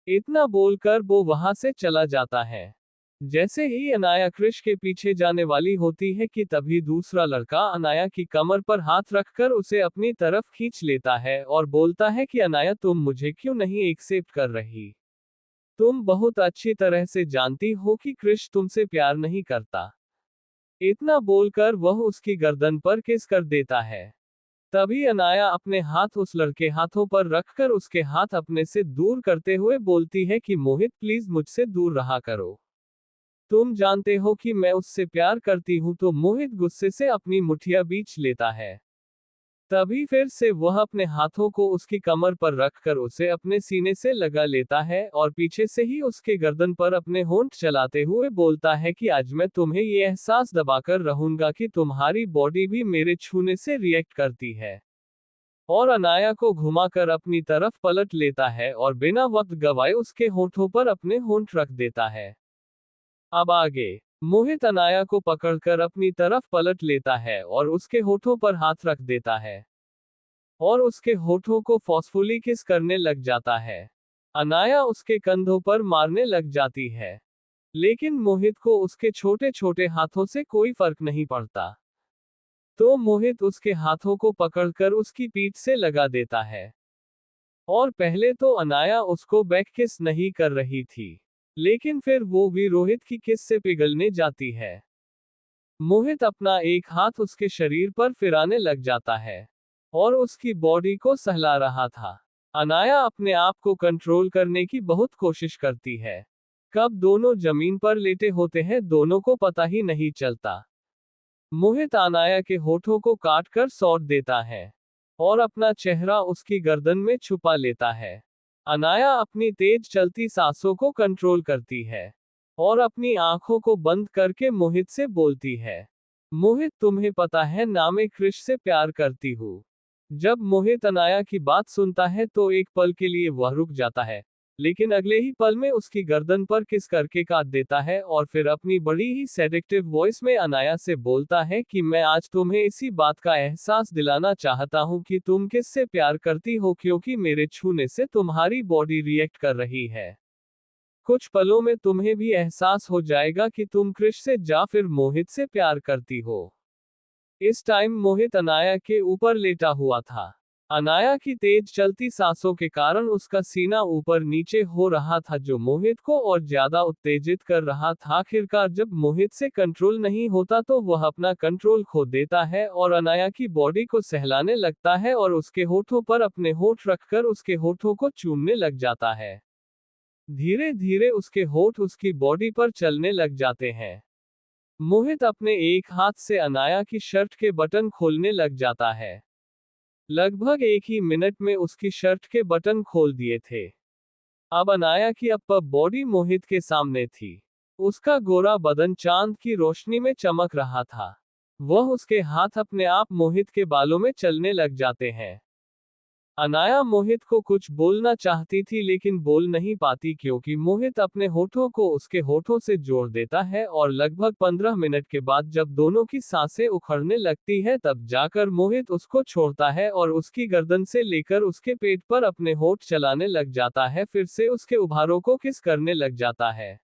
इतना बोलकर वो वहां से चला जाता है। जैसे ही अनाया कृष के पीछे जाने वाली होती है कि तभी दूसरा लड़का अनाया की कमर पर हाथ रखकर उसे अपनी तरफ खींच लेता है और बोलता है कि अनाया तुम मुझे क्यों नहीं एक्सेप्ट कर रही। तुम बहुत अच्छी तरह से जानती हो कि कृष तुमसे प्यार नहीं करता। इतना बोलकर वह उसकी गर्दन पर किस कर देता है। तभी अनाया अपने हाथ उस लड़के हाथों पर रखकर उसके हाथ अपने से दूर करते हुए बोलती है कि मोहित प्लीज मुझसे दूर रहा करो। तुम जानते हो कि मैं उससे प्यार करती हूं। तो मोहित गुस्से से अपनी मुठिया बींच लेता है। तभी फिर से वह अपने हाथों को उसकी कमर पर रखकर उसे अपने सीने से लगा लेता है और पीछे से ही उसके गर्दन पर अपने होंठ चलाते हुए बोलता है कि आज मैं तुम्हें ये एहसास दबाकर रहूंगा कि तुम्हारी बॉडी भी मेरे छूने से रिएक्ट करती है। और अनाया को घुमाकर अपनी तरफ पलट लेता है और बिना वक्त गवाए उसके होठों पर अपने होंठ रख देता है। अब आगे मोहित अनाया को पकड़कर अपनी तरफ पलट लेता है और उसके होठों पर हाथ रख देता है और उसके होठों को फोर्सफुली किस करने लग जाता है। अनाया उसके कंधों पर मारने लग जाती है, लेकिन मोहित को उसके छोटे छोटे हाथों से कोई फर्क नहीं पड़ता। तो मोहित उसके हाथों को पकड़कर उसकी पीठ से लगा देता है। और पहले तो अनाया उसको बैक किस नहीं कर रही थी, लेकिन फिर वो भी रोहित की किस से पिघलने जाती है। मोहित अपना एक हाथ उसके शरीर पर फिराने लग जाता है और उसकी बॉडी को सहला रहा था। अनाया अपने आप को कंट्रोल करने की बहुत कोशिश करती है। कब दोनों जमीन पर लेटे होते हैं दोनों को पता ही नहीं चलता। मोहित अनाया के होठों को काट कर सौंट देता है और अपना चेहरा उसकी गर्दन में छुपा लेता है। अनाया अपनी तेज चलती सांसों को कंट्रोल करती है और अपनी आंखों को बंद करके मोहित से बोलती है, मोहित तुम्हें पता है ना मैं क्रिश से प्यार करती हूँ। जब मोहित अनाया की बात सुनता है तो एक पल के लिए वह रुक जाता है, लेकिन अगले ही पल में उसकी गर्दन पर किस करके काट देता है और फिर अपनी बड़ी ही सेडेक्टिव वॉइस में अनाया से बोलता है कि मैं आज तुम्हें इसी बात का एहसास दिलाना चाहता हूँ कि तुम किससे प्यार करती हो, क्योंकि मेरे छूने से तुम्हारी बॉडी रिएक्ट कर रही है। कुछ पलों में तुम्हें भी एहसास हो जाएगा कि तुम क्रिश से या फिर मोहित से प्यार करती हो। इस टाइम मोहित अनाया के ऊपर लेटा हुआ था। अनाया की तेज चलती सांसों के कारण उसका सीना ऊपर नीचे हो रहा था, जो मोहित को और ज्यादा उत्तेजित कर रहा था। आखिरकार जब मोहित से कंट्रोल नहीं होता तो वह अपना कंट्रोल खो देता है और अनाया की बॉडी को सहलाने लगता है और उसके होठों पर अपने होठ रखकर उसके होठों को चूमने लग जाता है। धीरे धीरे उसके होठ उसकी बॉडी पर चलने लग जाते हैं। मोहित अपने एक हाथ से अनाया की शर्ट के बटन खोलने लग जाता है। लगभग एक ही मिनट में उसकी शर्ट के बटन खोल दिए थे। अब अनाया की अपर बॉडी मोहित के सामने थी। उसका गोरा बदन चांद की रोशनी में चमक रहा था। वह उसके हाथ अपने आप मोहित के बालों में चलने लग जाते हैं। अनाया मोहित को कुछ बोलना चाहती थी लेकिन बोल नहीं पाती, क्योंकि मोहित अपने होठों को उसके होठों से जोड़ देता है और लगभग 15 मिनट के बाद जब दोनों की सांसें उखड़ने लगती है तब जाकर मोहित उसको छोड़ता है और उसकी गर्दन से लेकर उसके पेट पर अपने होठ चलाने लग जाता है। फिर से उसके उभारों को किस करने लग जाता है।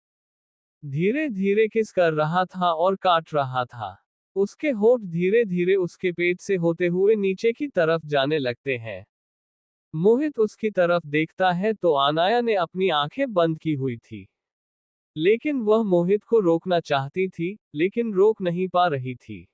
धीरे धीरे किस कर रहा था और काट रहा था। उसके होठ धीरे धीरे उसके पेट से होते हुए नीचे की तरफ जाने लगते हैं। मोहित उसकी तरफ देखता है तो अनाया ने अपनी आंखें बंद की हुई थी, लेकिन वह मोहित को रोकना चाहती थी, लेकिन रोक नहीं पा रही थी।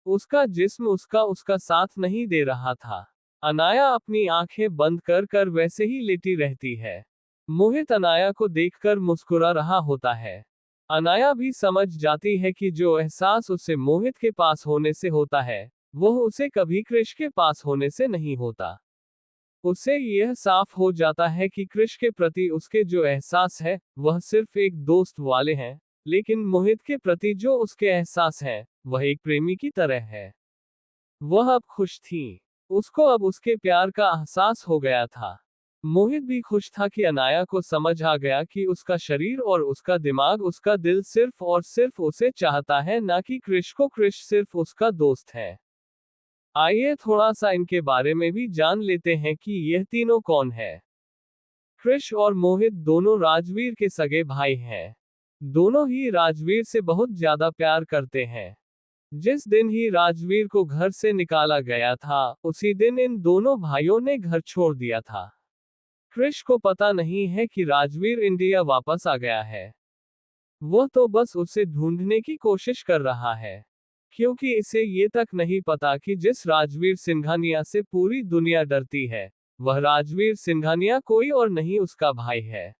उसका जिस्म उसका उसका साथ नहीं दे रहा था। अनाया अपनी आंखें बंद कर कर वैसे ही लेटी रहती है। मोहित अनाया को देखकर मुस्कुरा रहा होता है। अनाया भी समझ जाती है कि जो एहसास उसे मोहित के पास होने से होता है, वह उसे कभी क्रिश के पास होने से नहीं होता। उससे यह साफ हो जाता है कि क्रिश के प्रति उसके जो एहसास है वह सिर्फ एक दोस्त वाले हैं, लेकिन मोहित के प्रति जो उसके एहसास है वह एक प्रेमी की तरह है। वह अब खुश थी। उसको अब उसके प्यार का एहसास हो गया था। मोहित भी खुश था कि अनाया को समझ आ गया कि उसका शरीर और उसका दिमाग, उसका दिल सिर्फ और सिर्फ उसे चाहता है, ना कि क्रिश को। क्रिश सिर्फ उसका दोस्त है। आइए थोड़ा सा इनके बारे में भी जान लेते हैं कि यह तीनों कौन है। क्रिश और मोहित दोनों राजवीर के सगे भाई हैं। दोनों ही राजवीर से बहुत ज्यादा प्यार करते हैं। जिस दिन ही राजवीर को घर से निकाला गया था उसी दिन इन दोनों भाइयों ने घर छोड़ दिया था। क्रिश को पता नहीं है कि राजवीर इंडिया वापस आ गया है। वह तो बस उसे ढूंढने की कोशिश कर रहा है, क्योंकि इसे ये तक नहीं पता कि जिस राजवीर सिंघानिया से पूरी दुनिया डरती है, वह राजवीर सिंघानिया कोई और नहीं उसका भाई है।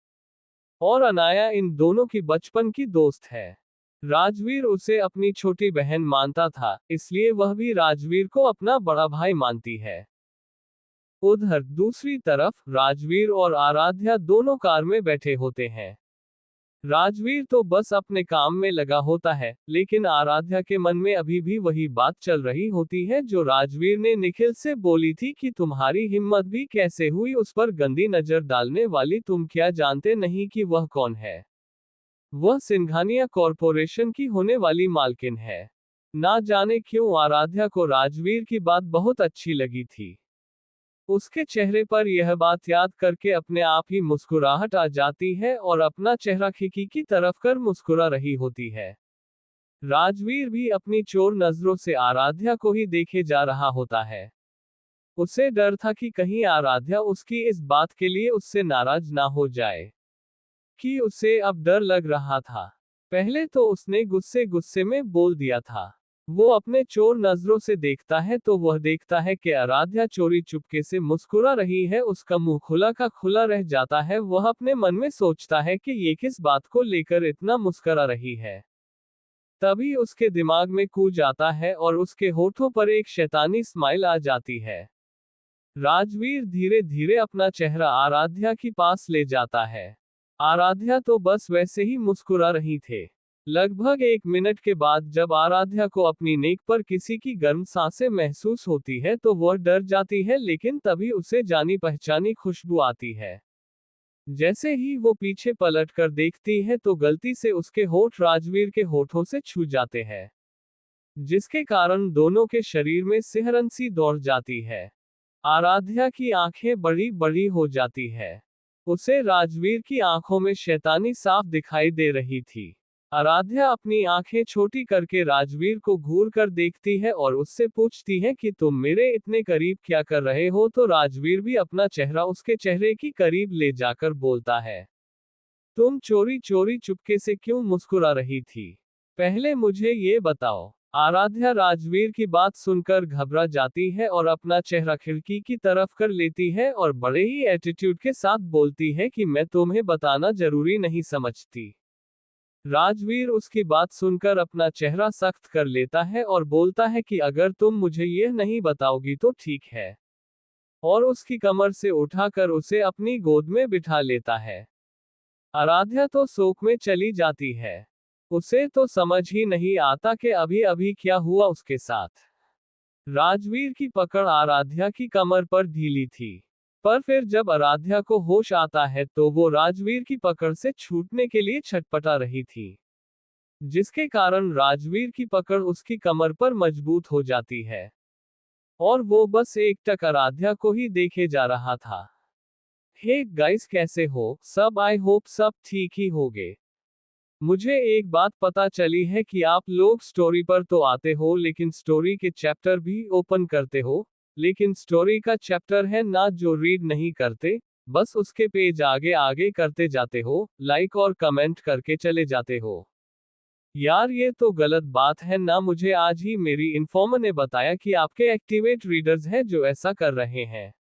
और अनाया इन दोनों की बचपन की दोस्त है। राजवीर उसे अपनी छोटी बहन मानता था, इसलिए वह भी राजवीर को अपना बड़ा भाई मानती है। उधर दूसरी तरफ राजवीर और आराध्या दोनों कार में बैठे होते हैं। राजवीर तो बस अपने काम में लगा होता है, लेकिन आराध्या के मन में अभी भी वही बात चल रही होती है जो राजवीर ने निखिल से बोली थी कि तुम्हारी हिम्मत भी कैसे हुई उस पर गंदी नजर डालने वाली, तुम क्या जानते नहीं कि वह कौन है? वह सिंघानिया कॉरपोरेशन की होने वाली मालकिन है। ना जाने क्यों आराध्या को राजवीर की बात बहुत अच्छी लगी थी। उसके चेहरे पर यह बात याद करके अपने आप ही मुस्कुराहट आ जाती है और अपना चेहरा खिड़की की तरफ कर मुस्कुरा रही होती है। राजवीर भी अपनी चोर नजरों से आराध्या को ही देखे जा रहा होता है। उसे डर था कि कहीं आराध्या उसकी इस बात के लिए उससे नाराज ना हो जाए, कि उसे अब डर लग रहा था। पहले तो उसने गुस्से गुस्से में बोल दिया था। वो अपने चोर नजरों से देखता है तो वह देखता है कि आराध्या चोरी चुपके से मुस्कुरा रही है, उसका मुंह खुला का खुला रह जाता है। वह अपने मन में सोचता है कि ये किस बात को लेकर इतना मुस्कुरा रही है। तभी उसके दिमाग में कूद आता है और उसके होठों पर एक शैतानी स्माइल आ जाती है। राजवीर धीरे धीरे अपना चेहरा आराध्या के पास ले जाता है। आराध्या तो बस वैसे ही मुस्कुरा रही थे। लगभग 1 मिनट के बाद जब आराध्या को अपनी नेक पर किसी की गर्म सांसें महसूस होती है तो वह डर जाती है, लेकिन तभी उसे जानी पहचानी खुशबू आती है। जैसे ही वो पीछे पलट कर देखती है तो गलती से उसके होठ राजवीर के होठों से छू जाते हैं, जिसके कारण दोनों के शरीर में सिहरन सी दौड़ जाती है। आराध्या की आंखें बड़ी बड़ी हो जाती है। उसे राजवीर की आंखों में शैतानी साफ दिखाई दे रही थी। आराध्या अपनी आंखें छोटी करके राजवीर को घूर कर देखती है और उससे पूछती है कि तुम मेरे इतने करीब क्या कर रहे हो? तो राजवीर भी अपना चेहरा उसके चेहरे की करीब ले जाकर बोलता है, तुम चोरी चोरी चुपके से क्यों मुस्कुरा रही थी? पहले मुझे ये बताओ। आराध्या राजवीर की बात सुनकर घबरा जाती है और अपना चेहरा खिड़की की तरफ कर लेती है और बड़े ही एटीट्यूड के साथ बोलती है कि मैं तुम्हें बताना जरूरी नहीं समझती। राजवीर उसकी बात सुनकर अपना चेहरा सख्त कर लेता है और बोलता है कि अगर तुम मुझे यह नहीं बताओगी तो ठीक है, और उसकी कमर से उठाकर उसे अपनी गोद में बिठा लेता है। आराध्या तो शोक में चली जाती है। उसे तो समझ ही नहीं आता कि अभी अभी क्या हुआ उसके साथ। राजवीर की पकड़ आराध्या की कमर पर ढीली थी, पर फिर जब आराध्या को होश आता है तो वो राजवीर की पकड़ से छूटने के लिए छटपटा रही थी, जिसके कारण राजवीर की पकड़ उसकी कमर पर मजबूत हो जाती है और वो बस एकटक आराध्या को ही देखे जा रहा था। हे गाइस, कैसे हो सब? आई होप सब ठीक ही होगे। मुझे एक बात पता चली है कि आप लोग स्टोरी पर तो आते हो लेकिन स्टोरी के चैप्टर भी ओपन करते हो, लेकिन स्टोरी का चैप्टर है ना जो रीड नहीं करते, बस उसके पेज आगे आगे करते जाते हो, लाइक और कमेंट करके चले जाते हो। यार ये तो गलत बात है ना। मुझे आज ही मेरी इन्फॉर्मर ने बताया कि आपके एक्टिवेट रीडर्स हैं जो ऐसा कर रहे हैं।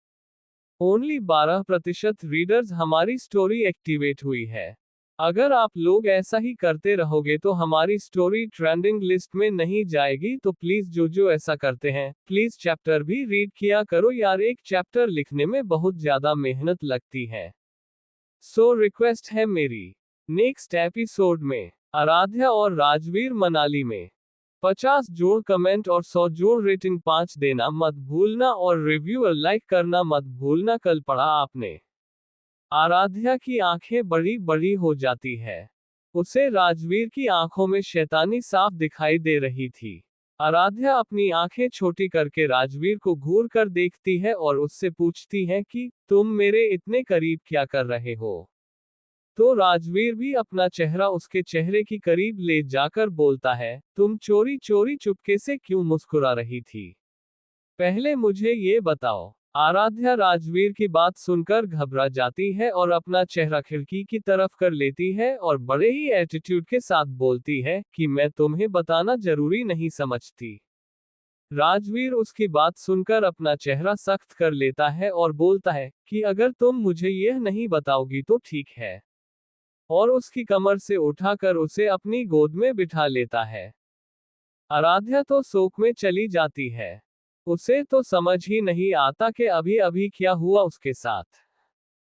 ओनली 12% रीडर्स हमारी स्टोरी एक्टिवेट हुई है। अगर आप लोग ऐसा ही करते रहोगे तो हमारी स्टोरी ट्रेंडिंग लिस्ट में नहीं जाएगी, तो प्लीज जो ऐसा करते हैं प्लीज चैप्टर भी रीड किया करो यार, एक चैप्टर लिखने में बहुत ज्यादा मेहनत लगती है। सो रिक्वेस्ट है मेरी। नेक्स्ट एपिसोड में आराध्या और राजवीर मनाली में 50 जोड़ कमेंट और 100 जोड़ रेटिंग 5 देना मत भूलना और रिव्यू और लाइक करना मत भूलना। कल पढ़ा आपने, आराध्या की आंखें बड़ी बड़ी हो जाती है। उसे राजवीर की आंखों में शैतानी साफ दिखाई दे रही थी। आराध्या अपनी आंखें छोटी करके राजवीर को घूर कर देखती है और उससे पूछती है कि तुम मेरे इतने करीब क्या कर रहे हो? तो राजवीर भी अपना चेहरा उसके चेहरे की करीब ले जाकर बोलता है, तुम चोरी चोरी चुपके से क्यों मुस्कुरा रही थी? पहले मुझे ये बताओ। आराध्या राजवीर की बात सुनकर घबरा जाती है और अपना चेहरा खिड़की की तरफ कर लेती है और बड़े ही एटीट्यूड के साथ बोलती है कि मैं तुम्हें बताना जरूरी नहीं समझती। राजवीर उसकी बात सुनकर अपना चेहरा सख्त कर लेता है और बोलता है कि अगर तुम मुझे यह नहीं बताओगी तो ठीक है, और उसकी कमर से उठाकर उसे अपनी गोद में बिठा लेता है। आराध्या तो शोक में चली जाती है। उसे तो समझ ही नहीं आता कि अभी अभी क्या हुआ उसके साथ।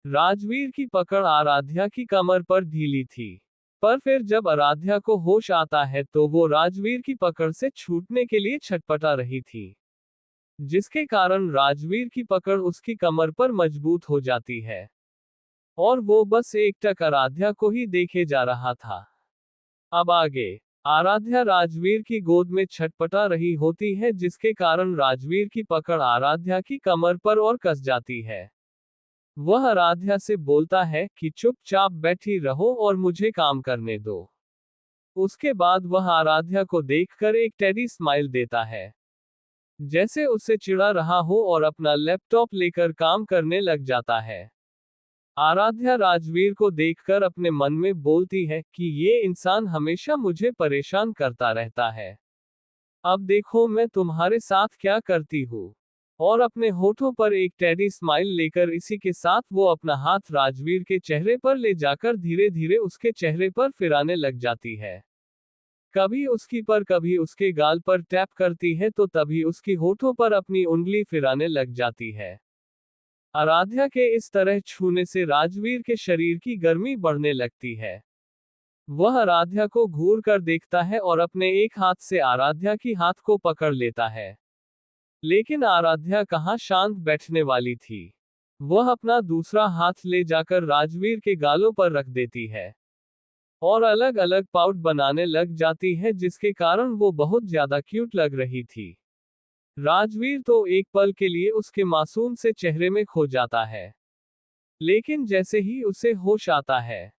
राजवीर की पकड़ आराध्या की कमर पर ढीली थी, पर फिर जब आराध्या को होश आता है तो वो राजवीर की पकड़ से छूटने के लिए छटपटा रही थी, जिसके कारण राजवीर की पकड़ उसकी कमर पर मजबूत हो जाती है और वो बस एकटक आराध्या को ही देखे जा रहा था। अब आगे, आराध्या राजवीर की गोद में छटपटा रही होती है, जिसके कारण राजवीर की पकड़ आराध्या की कमर पर और कस जाती है। वह आराध्या से बोलता है कि चुपचाप बैठी रहो और मुझे काम करने दो। उसके बाद वह आराध्या को देखकर एक टेडी स्माइल देता है, जैसे उसे चिढ़ा रहा हो, और अपना लैपटॉप लेकर काम करने लग जाता है। आराध्या राजवीर को देखकर अपने मन में बोलती है कि ये इंसान हमेशा मुझे परेशान करता रहता है। अब देखो मैं तुम्हारे साथ क्या करती हूँ। और अपने होठों पर एक टेडी स्माइल लेकर इसी के साथ वो अपना हाथ राजवीर के चेहरे पर ले जाकर धीरे धीरे उसके चेहरे पर फिराने लग जाती है। कभी उसकी पर कभी उसके गाल पर टैप करती है तो तभी उसकी होठों पर अपनी उंगली फिराने लग जाती है। आराध्या के इस तरह छूने से राजवीर के शरीर की गर्मी बढ़ने लगती है। वह आराध्या को घूर कर देखता है और अपने एक हाथ से आराध्या की हाथ को पकड़ लेता है। लेकिन आराध्या कहाँ शांत बैठने वाली थी। वह अपना दूसरा हाथ ले जाकर राजवीर के गालों पर रख देती है और अलग अलग पाउट बनाने लग जाती है, जिसके कारण वो बहुत ज्यादा क्यूट लग रही थी। राजवीर तो एक पल के लिए उसके मासूम से चेहरे में खो जाता है, लेकिन जैसे ही उसे होश आता है,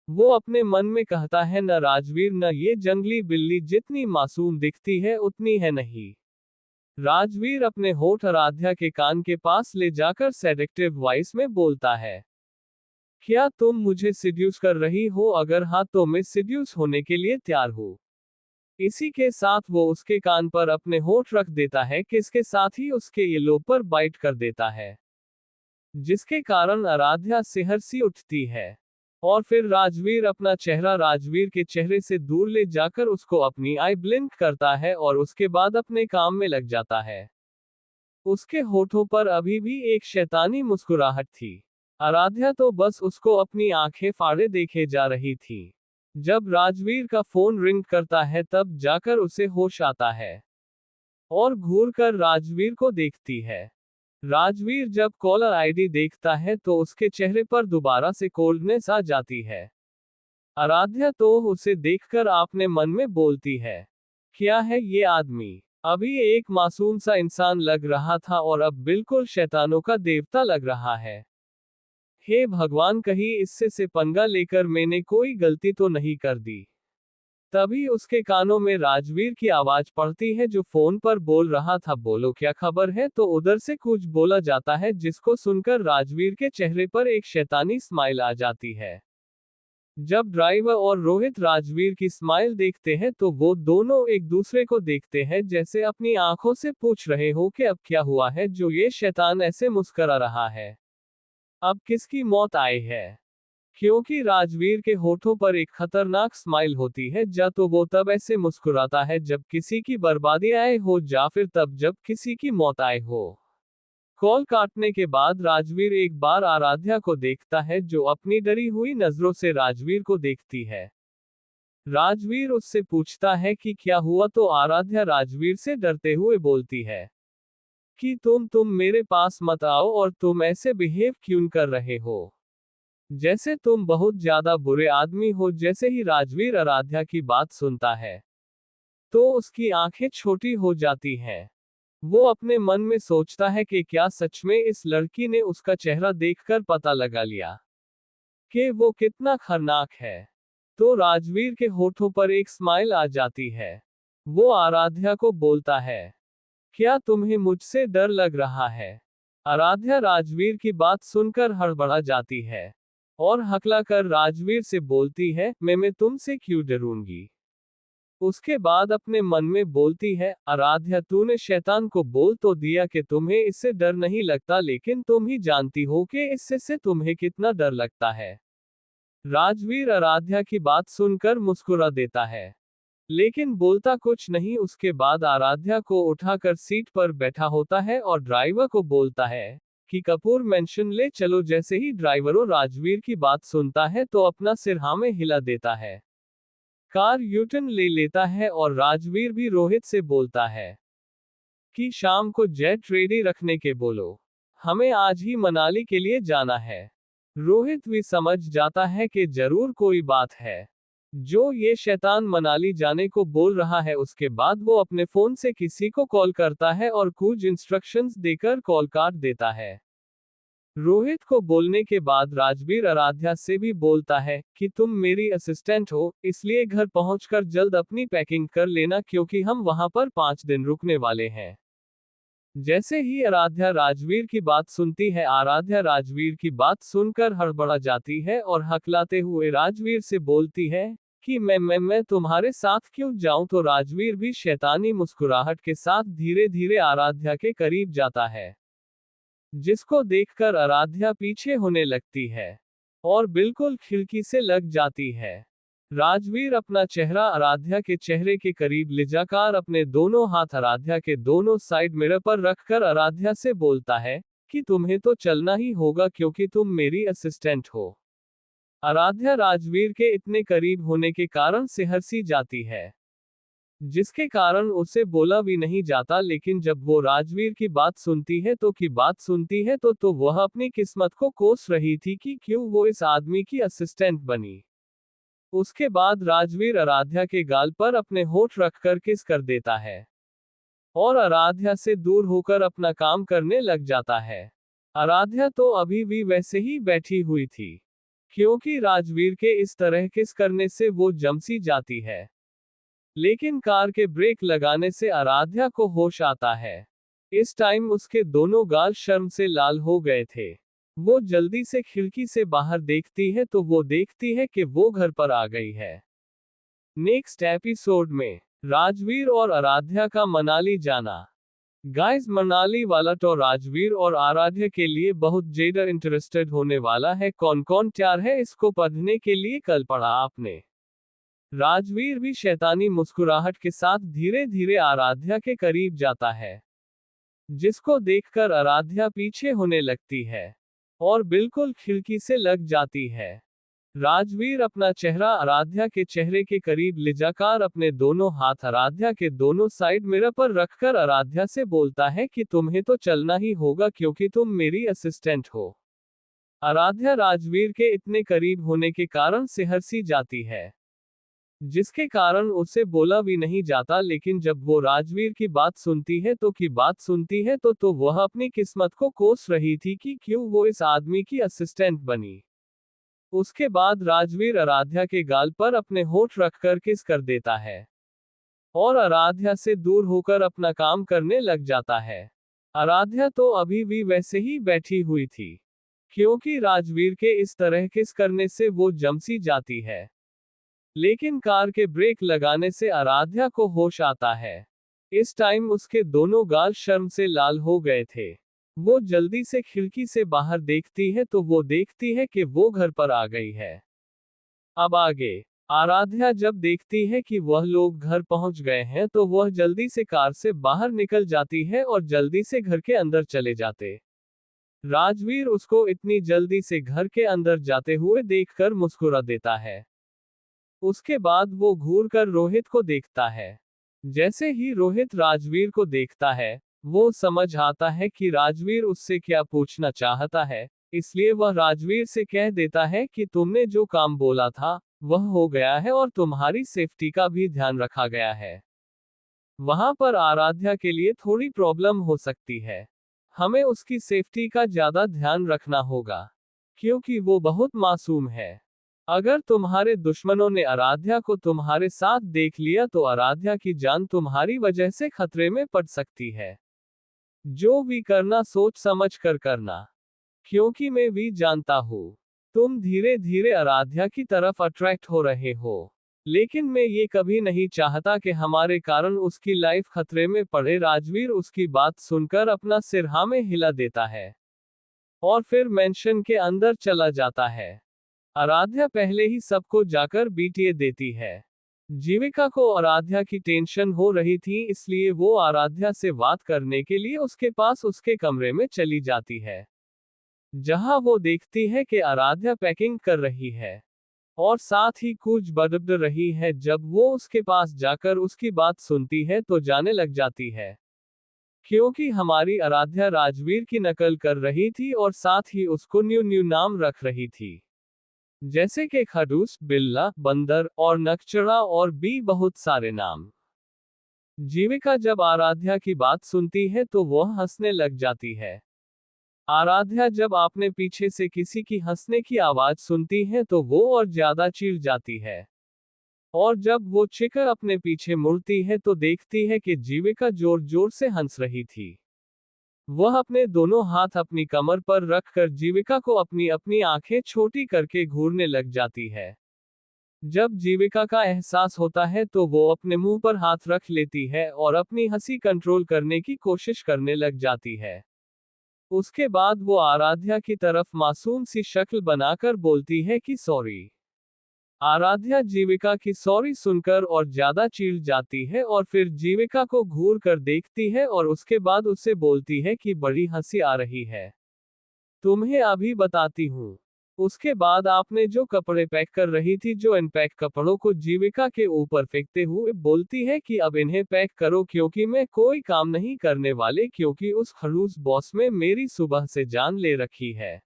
वो अपने मन में कहता है, न राजवीर, न ये जंगली बिल्ली जितनी मासूम दिखती है उतनी है नहीं। राजवीर अपने होठ आराध्या के कान के पास ले जाकर सेडेक्टिव वॉइस में बोलता है, क्या तुम मुझे सिड्यूस कर रही हो? अगर हाँ तो मैं सिड्यूस होने के लिए तैयार हूँ। इसी के साथ वो उसके कान पर अपने होठ रख देता है, किसके साथ ही उसके येलो पर बाइट कर देता है, जिसके कारण आराध्या सिहर सी उठती है। और फिर राजवीर अपना चेहरा राजवीर के चेहरे से दूर ले जाकर उसको अपनी आई ब्लिंक करता है और उसके बाद अपने काम में लग जाता है। उसके होठों पर अभी भी एक शैतानी मुस्कुराहट थी। आराध्या तो बस उसको अपनी आंखें फाड़े देखे जा रही थी। जब राजवीर का फोन रिंग करता है तब जाकर उसे होश आता है और घूर कर राजवीर को देखती है। राजवीर जब कॉलर आईडी देखता है तो उसके चेहरे पर दोबारा से कोल्डनेस आ जाती है। आराध्या तो उसे देखकर आपने मन में बोलती है, क्या है ये आदमी? अभी एक मासूम सा इंसान लग रहा था और अब बिल्कुल शैतानों का देवता लग रहा है। हे भगवान, कहीं इससे से पंगा लेकर मैंने कोई गलती तो नहीं कर दी। तभी उसके कानों में राजवीर की आवाज पड़ती है जो फोन पर बोल रहा था, बोलो क्या खबर है? तो उधर से कुछ बोला जाता है, जिसको सुनकर राजवीर के चेहरे पर एक शैतानी स्माइल आ जाती है। जब ड्राइवर और रोहित राजवीर की स्माइल देखते हैं तो वो दोनों एक दूसरे को देखते हैं, जैसे अपनी आंखों से पूछ रहे हो कि अब क्या हुआ है जो ये शैतान ऐसे मुस्कुरा रहा है। अब किसकी मौत आई है? क्योंकि राजवीर के होठों पर एक खतरनाक स्माइल होती है, या तो वो तब ऐसे मुस्कुराता है जब किसी की बर्बादी आए हो, या फिर तब जब किसी की मौत आए हो। कॉल काटने के बाद राजवीर एक बार आराध्या को देखता है, जो अपनी डरी हुई नजरों से राजवीर को देखती है। राजवीर उससे पूछता है कि क्या हुआ, तो आराध्या राजवीर से डरते हुए बोलती है कि तुम मेरे पास मत आओ, और तुम ऐसे बिहेव क्यों कर रहे हो, जैसे तुम बहुत ज्यादा बुरे आदमी हो। जैसे ही राजवीर आराध्या की बात सुनता है तो उसकी आंखें छोटी हो जाती हैं। वो अपने मन में सोचता है कि क्या सच में इस लड़की ने उसका चेहरा देखकर पता लगा लिया कि वो कितना खतरनाक है। तो राजवीर के होठों पर एक स्माइल आ जाती है। वो आराध्या को बोलता है, क्या तुम्हें मुझसे डर लग रहा है? आराध्या राजवीर की बात सुनकर हड़बड़ा जाती है और हकलाकर राजवीर से बोलती है, मैं तुमसे क्यों डरूंगी। उसके बाद अपने मन में बोलती है, आराध्या तूने शैतान को बोल तो दिया कि तुम्हें इससे डर नहीं लगता, लेकिन तुम ही जानती हो कि इससे से तुम्हें कितना डर लगता है। राजवीर आराध्या की बात सुनकर मुस्कुरा देता है, लेकिन बोलता कुछ नहीं। उसके बाद आराध्या को उठाकर सीट पर बैठा होता है और ड्राइवर को बोलता है कि कपूर मेंशन ले चलो। जैसे ही ड्राइवरों राजवीर की बात सुनता है तो अपना सिर हाँ में हिला देता है। कार यूटर्न ले लेता है और राजवीर भी रोहित से बोलता है कि शाम को जेट रेडी रखने के बोलो, हमें आज ही मनाली के लिए जाना है। रोहित भी समझ जाता है कि जरूर कोई बात है जो ये शैतान मनाली जाने को बोल रहा है। उसके बाद वो अपने फोन से किसी को कॉल करता है और कुछ इंस्ट्रक्शंस देकर कॉल काट देता है। रोहित को बोलने के बाद राजवीर आराध्या से भी बोलता है कि तुम मेरी असिस्टेंट हो, इसलिए घर पहुंचकर जल्द अपनी पैकिंग कर लेना, क्योंकि हम वहां पर 5 दिन रुकने वाले हैं। जैसे ही आराध्या राजवीर की बात सुनती है, आराध्या राजवीर की बात सुनकर हड़बड़ा जाती है और हकलाते हुए राजवीर से बोलती है कि मैं तुम्हारे साथ क्यों जाऊं। तो राजवीर भी शैतानी मुस्कुराहट के साथ धीरे धीरे आराध्या के करीब जाता है, जिसको देखकर आराध्या पीछे होने लगती है और बिल्कुल खिड़की से लग जाती है। राजवीर अपना चेहरा आराध्या के चेहरे के करीब ले जाकर अपने दोनों हाथ आराध्या के दोनों साइड मिरर पर रखकर आराध्या से बोलता है कि तुम्हें तो चलना ही होगा, क्योंकि तुम मेरी असिस्टेंट हो। आराध्या राजवीर के इतने करीब होने के कारण सिहरसी जाती है, जिसके कारण उसे बोला भी नहीं जाता। लेकिन जब वो राजवीर की बात सुनती है तो वह अपनी किस्मत को कोस रही थी कि क्यों वो इस आदमी की असिस्टेंट बनी। उसके बाद राजवीर आराध्या के गाल पर अपने होठ रखकर किस कर देता है और आराध्या से दूर होकर अपना काम करने लग जाता है। आराध्या तो अभी भी वैसे ही बैठी हुई थी, क्योंकि राजवीर के इस तरह किस करने से वो जमसी जाती है। लेकिन कार के ब्रेक लगाने से आराध्या को होश आता है। इस टाइम उसके दोनों गाल शर्म से लाल हो गए थे। वो जल्दी से खिड़की से बाहर देखती है तो वो देखती है कि वो घर पर आ गई है। नेक्स्ट एपिसोड में राजवीर और आराध्या का मनाली जाना। गाइस, मनाली वाला तो राजवीर और आराध्या के लिए बहुत ज्यादा इंटरेस्टेड होने वाला है। कौन कौन तैयार है इसको पढ़ने के लिए? कल पढ़ा आपने। राजवीर भी शैतानी मुस्कुराहट के साथ धीरे धीरे आराध्या के करीब जाता है, जिसको देखकर आराध्या पीछे होने लगती है और बिल्कुल खिड़की से लग जाती है। राजवीर अपना चेहरा आराध्या के चेहरे के करीब ले जाकर अपने दोनों हाथ आराध्या के दोनों साइड मिरर पर रखकर आराध्या से बोलता है कि तुम्हें तो चलना ही होगा, क्योंकि तुम मेरी असिस्टेंट हो। आराध्या राजवीर के इतने करीब होने के कारण सिहरसी जाती है, जिसके कारण उसे बोला भी नहीं जाता। लेकिन जब वो राजवीर की बात सुनती है तो वह अपनी किस्मत को कोस रही थी कि क्यों वो इस आदमी की असिस्टेंट बनी। उसके बाद राजवीर आराध्या के गाल पर अपने होठ रखकर किस कर देता है और आराध्या से दूर होकर अपना काम करने लग जाता है। आराध्या तो अभी भी वैसे ही बैठी हुई थी, क्योंकि राजवीर के इस तरह किस करने से वो जमसी जाती है। लेकिन कार के ब्रेक लगाने से आराध्या को होश आता है। इस टाइम उसके दोनों गाल शर्म से लाल हो गए थे। वो जल्दी से खिड़की से बाहर देखती है तो वो देखती है कि वो घर पर आ गई है। अब आगे आराध्या जब देखती है कि वह लोग घर पहुंच गए हैं तो वह जल्दी से कार से बाहर निकल जाती है और जल्दी से घर के अंदर चले जाते। राजवीर उसको इतनी जल्दी से घर के अंदर जाते हुए देखकर मुस्कुरा देता है। उसके बाद वो घूर कर रोहित को देखता है। जैसे ही रोहित राजवीर को देखता है, वो समझ आता है कि राजवीर उससे क्या पूछना चाहता है, इसलिए वह राजवीर से कह देता है कि तुमने जो काम बोला था, वह हो गया है और तुम्हारी सेफ्टी का भी ध्यान रखा गया है। वहां पर आराध्या के लिए थोड़ी प्रॉब्लम हो सकती है। हमें उसकी सेफ्टी का ज्यादा ध्यान रखना होगा, क्योंकि वो बहुत मासूम है। अगर तुम्हारे दुश्मनों ने आराध्या को तुम्हारे साथ देख लिया तो आराध्या की जान तुम्हारी वजह से खतरे में पड़ सकती है। जो भी करना सोच समझ कर करना, क्योंकि मैं भी जानता हूँ तुम धीरे धीरे आराध्या की तरफ अट्रैक्ट हो रहे हो। लेकिन मैं ये कभी नहीं चाहता कि हमारे कारण उसकी लाइफ खतरे में पड़े। राजवीर उसकी बात सुनकर अपना सिर हाँ में हिला देता है और फिर मेंशन के अंदर चला जाता है। आराध्या पहले ही सबको जाकर बीटीए देती है। जीविका को आराध्या की टेंशन हो रही थी, इसलिए वो आराध्या से बात करने के लिए उसके पास उसके कमरे में चली जाती है, जहां वो देखती है कि आराध्या पैकिंग कर रही है और साथ ही कुछ बड़बड़ रही है। जब वो उसके पास जाकर उसकी बात सुनती है तो जाने लग जाती है, क्योंकि हमारी आराध्या राजवीर की नकल कर रही थी और साथ ही उसको न्यू न्यू नाम रख रही थी, जैसे कि खड़ूस, बिल्ला, बंदर और नकचड़ा और भी बहुत सारे नाम। जीविका जब आराध्या की बात सुनती है तो वह हंसने लग जाती है। आराध्या जब आपने पीछे से किसी की हंसने की आवाज सुनती है तो वो और ज्यादा चिढ़ जाती है, और जब वो चिढ़कर अपने पीछे मुड़ती है तो देखती है कि जीविका जोर जोर से हंस रही थी। वह अपने दोनों हाथ अपनी कमर पर रखकर जीविका को अपनी अपनी आंखें छोटी करके घूरने लग जाती है। जब जीविका का एहसास होता है तो वो अपने मुंह पर हाथ रख लेती है और अपनी हंसी कंट्रोल करने की कोशिश करने लग जाती है। उसके बाद वो आराध्या की तरफ मासूम सी शक्ल बनाकर बोलती है कि सॉरी। आराध्या जीविका की सॉरी सुनकर और ज्यादा चिढ़ जाती है और फिर जीविका को घूर कर देखती है और उसके बाद उससे बोलती है कि बड़ी हंसी आ रही है, तुम्हें अभी बताती हूँ। उसके बाद आपने जो कपड़े पैक कर रही थी, जो अनपैक कपड़ों को जीविका के ऊपर फेंकते हुए बोलती है कि अब इन्हें पैक करो, क्योंकि मैं कोई काम नहीं करने वाले, क्योंकि उस खड़ूस बॉस में मेरी सुबह से जान ले रखी है।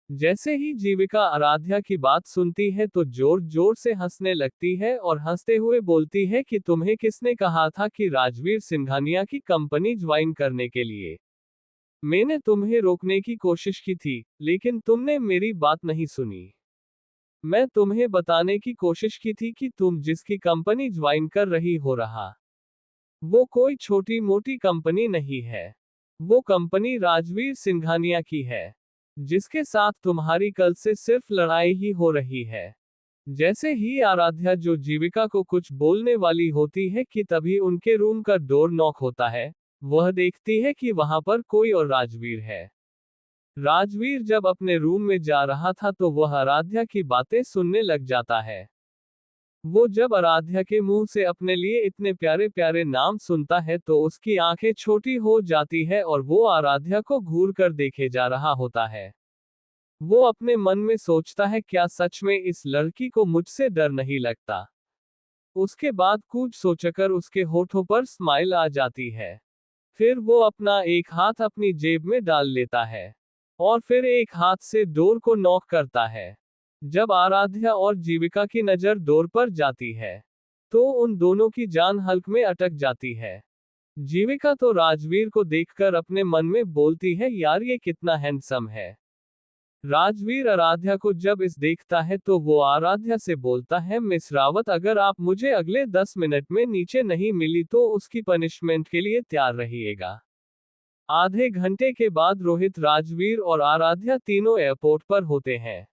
जैसे ही जीविका आराध्या की बात सुनती है तो जोर जोर से हंसने लगती है और हंसते हुए बोलती है कि तुम्हें किसने कहा था कि राजवीर सिंघानिया की कंपनी ज्वाइन करने के लिए? मैंने तुम्हें रोकने की कोशिश की थी, लेकिन तुमने मेरी बात नहीं सुनी। मैं तुम्हें बताने की कोशिश की थी कि तुम जिसकी कंपनी ज्वाइन कर रही हो रहा, वो कोई छोटी मोटी कंपनी नहीं है। वो कंपनी राजवीर सिंघानिया की है, जिसके साथ तुम्हारी कल से सिर्फ लड़ाई ही हो रही है। जैसे ही आराध्या जो जीविका को कुछ बोलने वाली होती है कि तभी उनके रूम का डोर नॉक होता है। वह देखती है कि वहां पर कोई और राजवीर है। राजवीर जब अपने रूम में जा रहा था तो वह आराध्या की बातें सुनने लग जाता है। वो जब आराध्या के मुंह से अपने लिए इतने प्यारे प्यारे नाम सुनता है तो उसकी आंखें छोटी हो जाती है और वो आराध्या को घूर कर देखे जा रहा होता है। वो अपने मन में सोचता है, क्या सच में इस लड़की को मुझसे डर नहीं लगता? उसके बाद कुछ सोचकर उसके होठों पर स्माइल आ जाती है। फिर वो अपना एक हाथ अपनी जेब में डाल लेता है और फिर एक हाथ से डोर को नॉक करता है। जब आराध्या और जीविका की नजर डोर पर जाती है तो उन दोनों की जान हल्क में अटक जाती है। जीविका तो राजवीर को देखकर अपने मन में बोलती है, यार ये कितना हैंडसम है। राजवीर आराध्या को जब इस देखता है तो वो आराध्या से बोलता है, मिस रावत, अगर आप मुझे अगले 10 मिनट में नीचे नहीं मिली तो उसकी पनिशमेंट के लिए तैयार रहिएगा। आधे घंटे के बाद रोहित, राजवीर और आराध्या तीनों एयरपोर्ट पर होते हैं।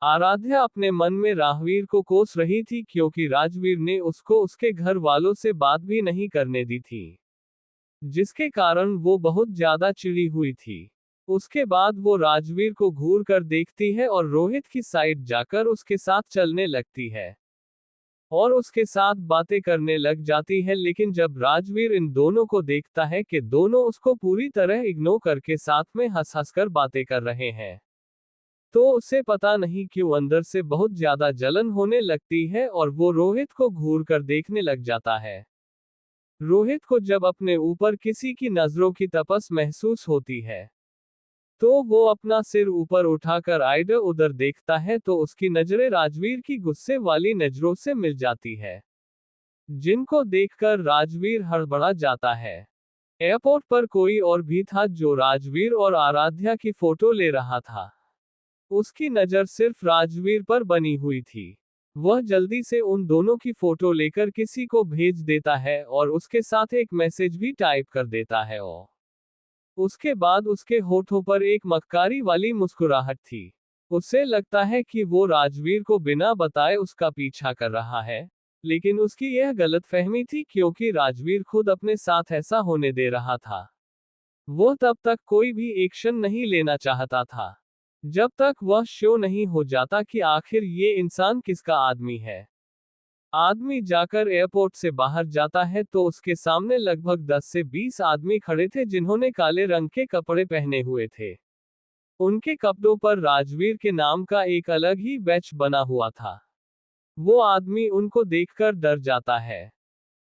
आराध्या अपने मन में राहवीर को कोस रही थी, क्योंकि राजवीर ने उसको उसके घर वालों से बात भी नहीं करने दी थी, जिसके कारण वो बहुत ज्यादा चिढ़ी हुई थी। उसके बाद वो राजवीर को घूर कर देखती है और रोहित की साइड जाकर उसके साथ चलने लगती है और उसके साथ बातें करने लग जाती है। लेकिन जब राजवीर इन दोनों को देखता है कि दोनों उसको पूरी तरह इग्नोर करके साथ में हंस हंस कर बातें कर रहे हैं, तो उसे पता नहीं क्यों अंदर से बहुत ज्यादा जलन होने लगती है और वो रोहित को घूर कर देखने लग जाता है। रोहित को जब अपने ऊपर किसी की नजरों की तपस महसूस होती है तो वो अपना सिर ऊपर उठाकर इधर उधर देखता है तो उसकी नजरें राजवीर की गुस्से वाली नजरों से मिल जाती है, जिनको देखकर राजवीर हड़बड़ा जाता है। एयरपोर्ट पर कोई और भी था जो राजवीर और आराध्या की फोटो ले रहा था। उसकी नजर सिर्फ राजवीर पर बनी हुई थी। वह जल्दी से उन दोनों की फोटो लेकर किसी को भेज देता है और उसके साथ एक मैसेज भी टाइप कर देता है। उसके बाद उसके होठों पर एक मक्कारी वाली मुस्कुराहट थी। उसे लगता है कि वो राजवीर को बिना बताए उसका पीछा कर रहा है, लेकिन उसकी यह गलतफहमी थी क्योंकि राजवीर खुद अपने साथ ऐसा होने दे रहा था। वो तब तक कोई भी एक्शन नहीं लेना चाहता था, जब तक वह शो नहीं हो जाता कि आखिर ये इंसान किसका आदमी है। आदमी जाकर एयरपोर्ट से बाहर जाता है तो उसके सामने लगभग 10 से 20 आदमी खड़े थे जिन्होंने काले रंग के कपड़े पहने हुए थे। उनके कपड़ों पर राजवीर के नाम का एक अलग ही बैच बना हुआ था। वो आदमी उनको देखकर डर जाता है।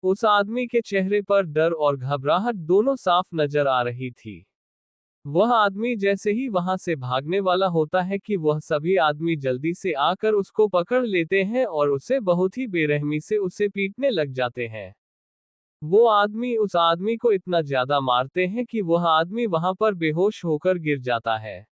उस आदमी के चेहरे पर डर और घबराहट दोनों साफ नजर आ रही थी। वह आदमी जैसे ही वहां से भागने वाला होता है कि वह सभी आदमी जल्दी से आकर उसको पकड़ लेते हैं और उसे बहुत ही बेरहमी से उसे पीटने लग जाते हैं। वो आदमी उस आदमी को इतना ज्यादा मारते हैं कि वह आदमी वहां पर बेहोश होकर गिर जाता है।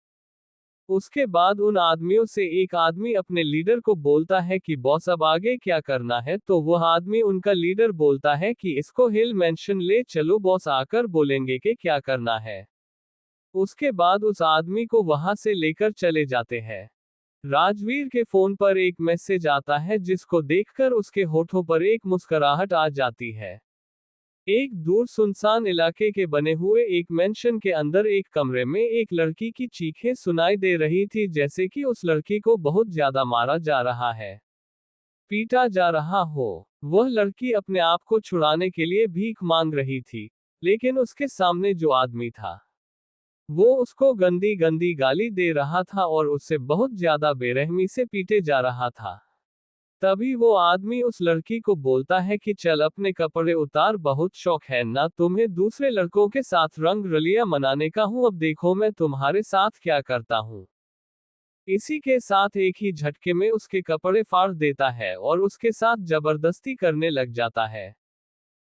उसके बाद उन आदमियों से एक आदमी अपने लीडर को बोलता है कि बॉस अब आगे क्या करना है, तो वह आदमी उनका लीडर बोलता है कि इसको हिल मेंशन ले चलो, बॉस आकर बोलेंगे कि क्या करना है। उसके बाद उस आदमी को वहां से लेकर चले जाते हैं। राजवीर के फोन पर एक मैसेज आता है जिसको देखकर उसके होठों पर एक मुस्कुराहट आ जाती है। एक दूर सुनसान इलाके के बने हुए एक मेंशन के अंदर एक कमरे में एक लड़की की चीखें सुनाई दे रही थी, जैसे कि उस लड़की को बहुत ज्यादा मारा जा रहा है, पीटा जा रहा हो। वह लड़की अपने आप को छुड़ाने के लिए भीख मांग रही थी, लेकिन उसके सामने जो आदमी था वो उसको गंदी गंदी गाली दे रहा था और उससे बहुत ज्यादा बेरहमी से पीटे जा रहा था। तभी वो आदमी उस लड़की को बोलता है कि चल अपने कपड़े उतार, बहुत शौक है ना तुम्हें दूसरे लड़कों के साथ रंग रलिया मनाने का, हूं अब देखो मैं तुम्हारे साथ क्या करता हूं। इसी के साथ एक ही झटके में उसके कपड़े फाड़ देता है और उसके साथ जबरदस्ती करने लग जाता है।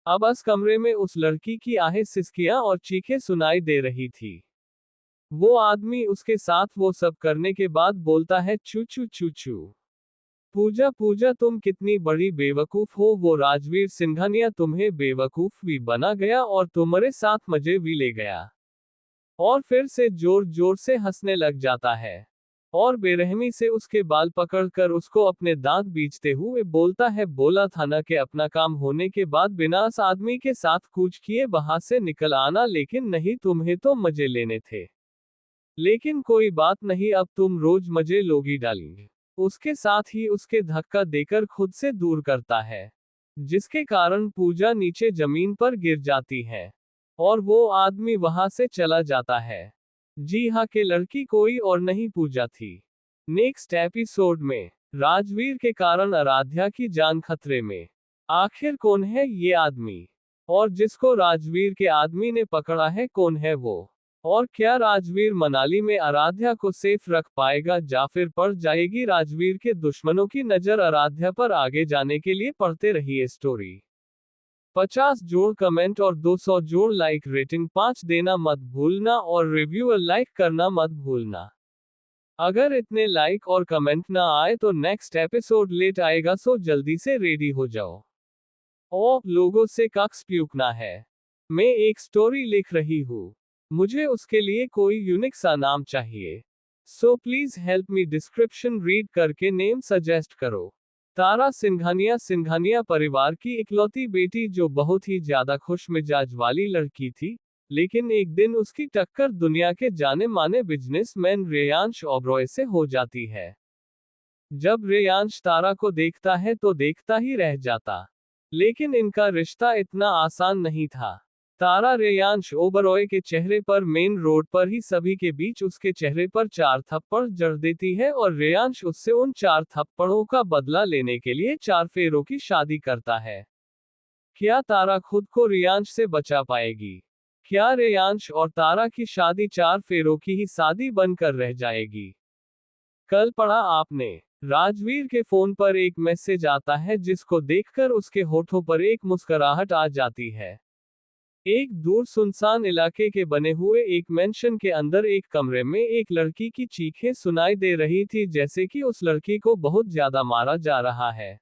अब इस कमरे में उस लड़की की आहें, सिसकियां और चीखें सुनाई दे रही थी। वो आदमी उसके साथ वो सब करने के बाद बोलता है चू चू चू चू। पूजा पूजा तुम कितनी बड़ी बेवकूफ हो, वो राजवीर सिंघानिया तुम्हें बेवकूफ भी बना गया और तुम्हारे साथ मजे भी ले गया। और फिर से जोर जोर से हंसने लग जाता है और बेरहमी से उसके बाल पकड़कर उसको अपने दांत बींचते हुए बोलता है, बोला था ना कि अपना काम होने के बाद बिना इस आदमी के साथ कुछ किए वहां से निकल आना, लेकिन नहीं, तुम्हें तो मजे लेने थे। लेकिन कोई बात नहीं, अब तुम रोज मजे लोगी डालेंगे। उसके साथ ही उसके धक्का देकर खुद से दूर करता है, जिसके कारण पूजा नीचे जमीन पर गिर जाती है और वो आदमी वहां से चला जाता है। जी हाँ, के लड़की कोई और नहीं पूजा थी। नेक्स्ट एपिसोड में राजवीर के कारण आराध्या की जान खतरे में। आखिर कौन है ये आदमी, और जिसको राजवीर के आदमी ने पकड़ा है कौन है वो, और क्या राजवीर मनाली में आराध्या को सेफ रख पाएगा या फिर पड़ जाएगी राजवीर के दुश्मनों की नजर आराध्या पर। आगे जाने के लिए पढ़ते रहिए स्टोरी। 50 जोड़ कमेंट और 200 जोड़ लाइक, रेटिंग 5 देना मत भूलना और रिव्यू लाइक करना मत भूलना। अगर इतने लाइक और कमेंट ना आए तो नेक्स्ट एपिसोड लेट आएगा, सो जल्दी से रेडी हो जाओ। ओ लोगों से कक्स प्यूकना है। मैं एक स्टोरी लिख रही हूँ, मुझे उसके लिए कोई यूनिक सा नाम चाहिए, so please help me. Description read करके नेम सजेस्ट करो। तारा सिंघानिया। सिंघानिया परिवार की इकलौती बेटी जो बहुत ही ज्यादा खुश मिजाज वाली लड़की थी, लेकिन एक दिन उसकी टक्कर दुनिया के जाने माने बिजनेसमैन रेयांश ओबरॉय से हो जाती है। जब रेयांश तारा को देखता है तो देखता ही रह जाता, लेकिन इनका रिश्ता इतना आसान नहीं था। तारा रेयांश ओबरॉय के चेहरे पर मेन रोड पर ही सभी के बीच उसके चेहरे पर 4 थप्पड़ जड़ देती है और रेयांश उससे उन 4 थप्पड़ों का बदला लेने के लिए 4 फेरों की शादी करता है। क्या तारा खुद को रेयांश से बचा पाएगी? क्या रेयांश और तारा की शादी 4 फेरों की ही शादी बनकर रह जाएगी? कल पढ़ा आपने, राजवीर के फोन पर एक मैसेज आता है जिसको देखकर उसके होठों पर एक मुस्कुराहट आ जाती है। एक दूर सुनसान इलाके के बने हुए एक मेंशन के अंदर एक कमरे में एक लड़की की चीखें सुनाई दे रही थी, जैसे कि उस लड़की को बहुत ज्यादा मारा जा रहा है,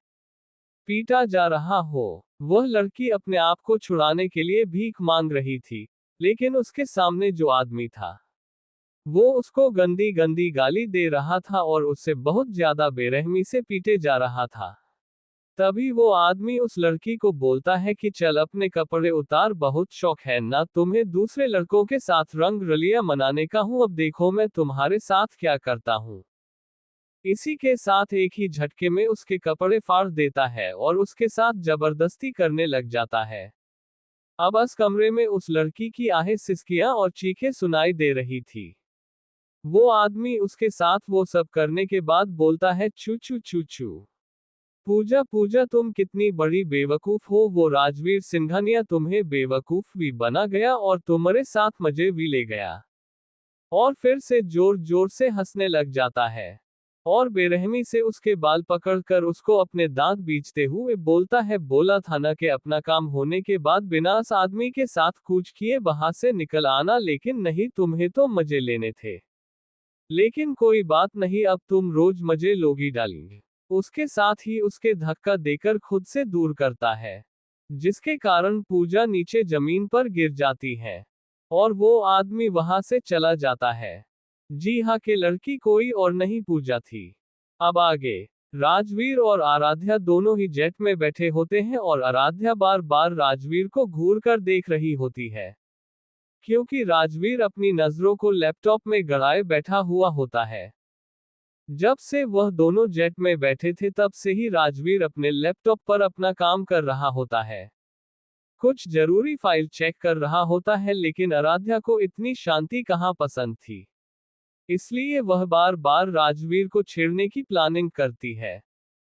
पीटा जा रहा हो। वह लड़की अपने आप को छुड़ाने के लिए भीख मांग रही थी, लेकिन उसके सामने जो आदमी था वो उसको गंदी गंदी गाली दे रहा था और उससे बहुत ज्यादा बेरहमी से पीटे जा रहा था। तभी वो आदमी उस लड़की को बोलता है कि चल अपने कपड़े उतार, बहुत शौक है ना तुम्हें दूसरे लड़कों के साथ रंग रलिया मनाने का, हूं अब देखो मैं तुम्हारे साथ क्या करता हूं। इसी के साथ एक ही झटके में उसके कपड़े फाड़ देता है और उसके साथ जबरदस्ती करने लग जाता है। अब इस कमरे में उस लड़की की आहें, सिसकियां और चीखें सुनाई दे रही थी। वो आदमी उसके साथ वो सब करने के बाद बोलता है, चू चू चू चू। पूजा पूजा तुम कितनी बड़ी बेवकूफ हो, वो राजवीर सिंघानिया तुम्हें बेवकूफ भी बना गया और तुम्हारे साथ मजे भी ले गया। और फिर से जोर जोर से हंसने लग जाता है और बेरहमी से उसके बाल पकड़कर उसको अपने दांत बींचते हुए बोलता है, बोला था ना कि अपना काम होने के बाद बिना इस आदमी के साथ कुछ किए वहां से निकल आना, लेकिन नहीं, तुम्हें तो मजे लेने थे। लेकिन कोई बात नहीं, अब तुम रोज मजे लोगी डालेंगे। उसके साथ ही उसके धक्का देकर खुद से दूर करता है, जिसके कारण पूजा नीचे जमीन पर गिर जाती है और वो आदमी वहां से चला जाता है। जी हाँ, के लड़की कोई और नहीं पूजा थी। अब आगे राजवीर और आराध्या दोनों ही जेट में बैठे होते हैं और आराध्या बार बार राजवीर को घूर कर देख रही होती है, क्योंकि राजवीर अपनी नजरों को लैपटॉप में गड़ाए बैठा हुआ होता है। जब से वह दोनों जेट में बैठे थे तब से ही राजवीर अपने लैपटॉप पर अपना काम कर रहा होता है, कुछ जरूरी फाइल चेक कर रहा होता है, लेकिन आराध्या को इतनी शांति कहाँ पसंद थी, इसलिए वह बार बार राजवीर को छेड़ने की प्लानिंग करती है।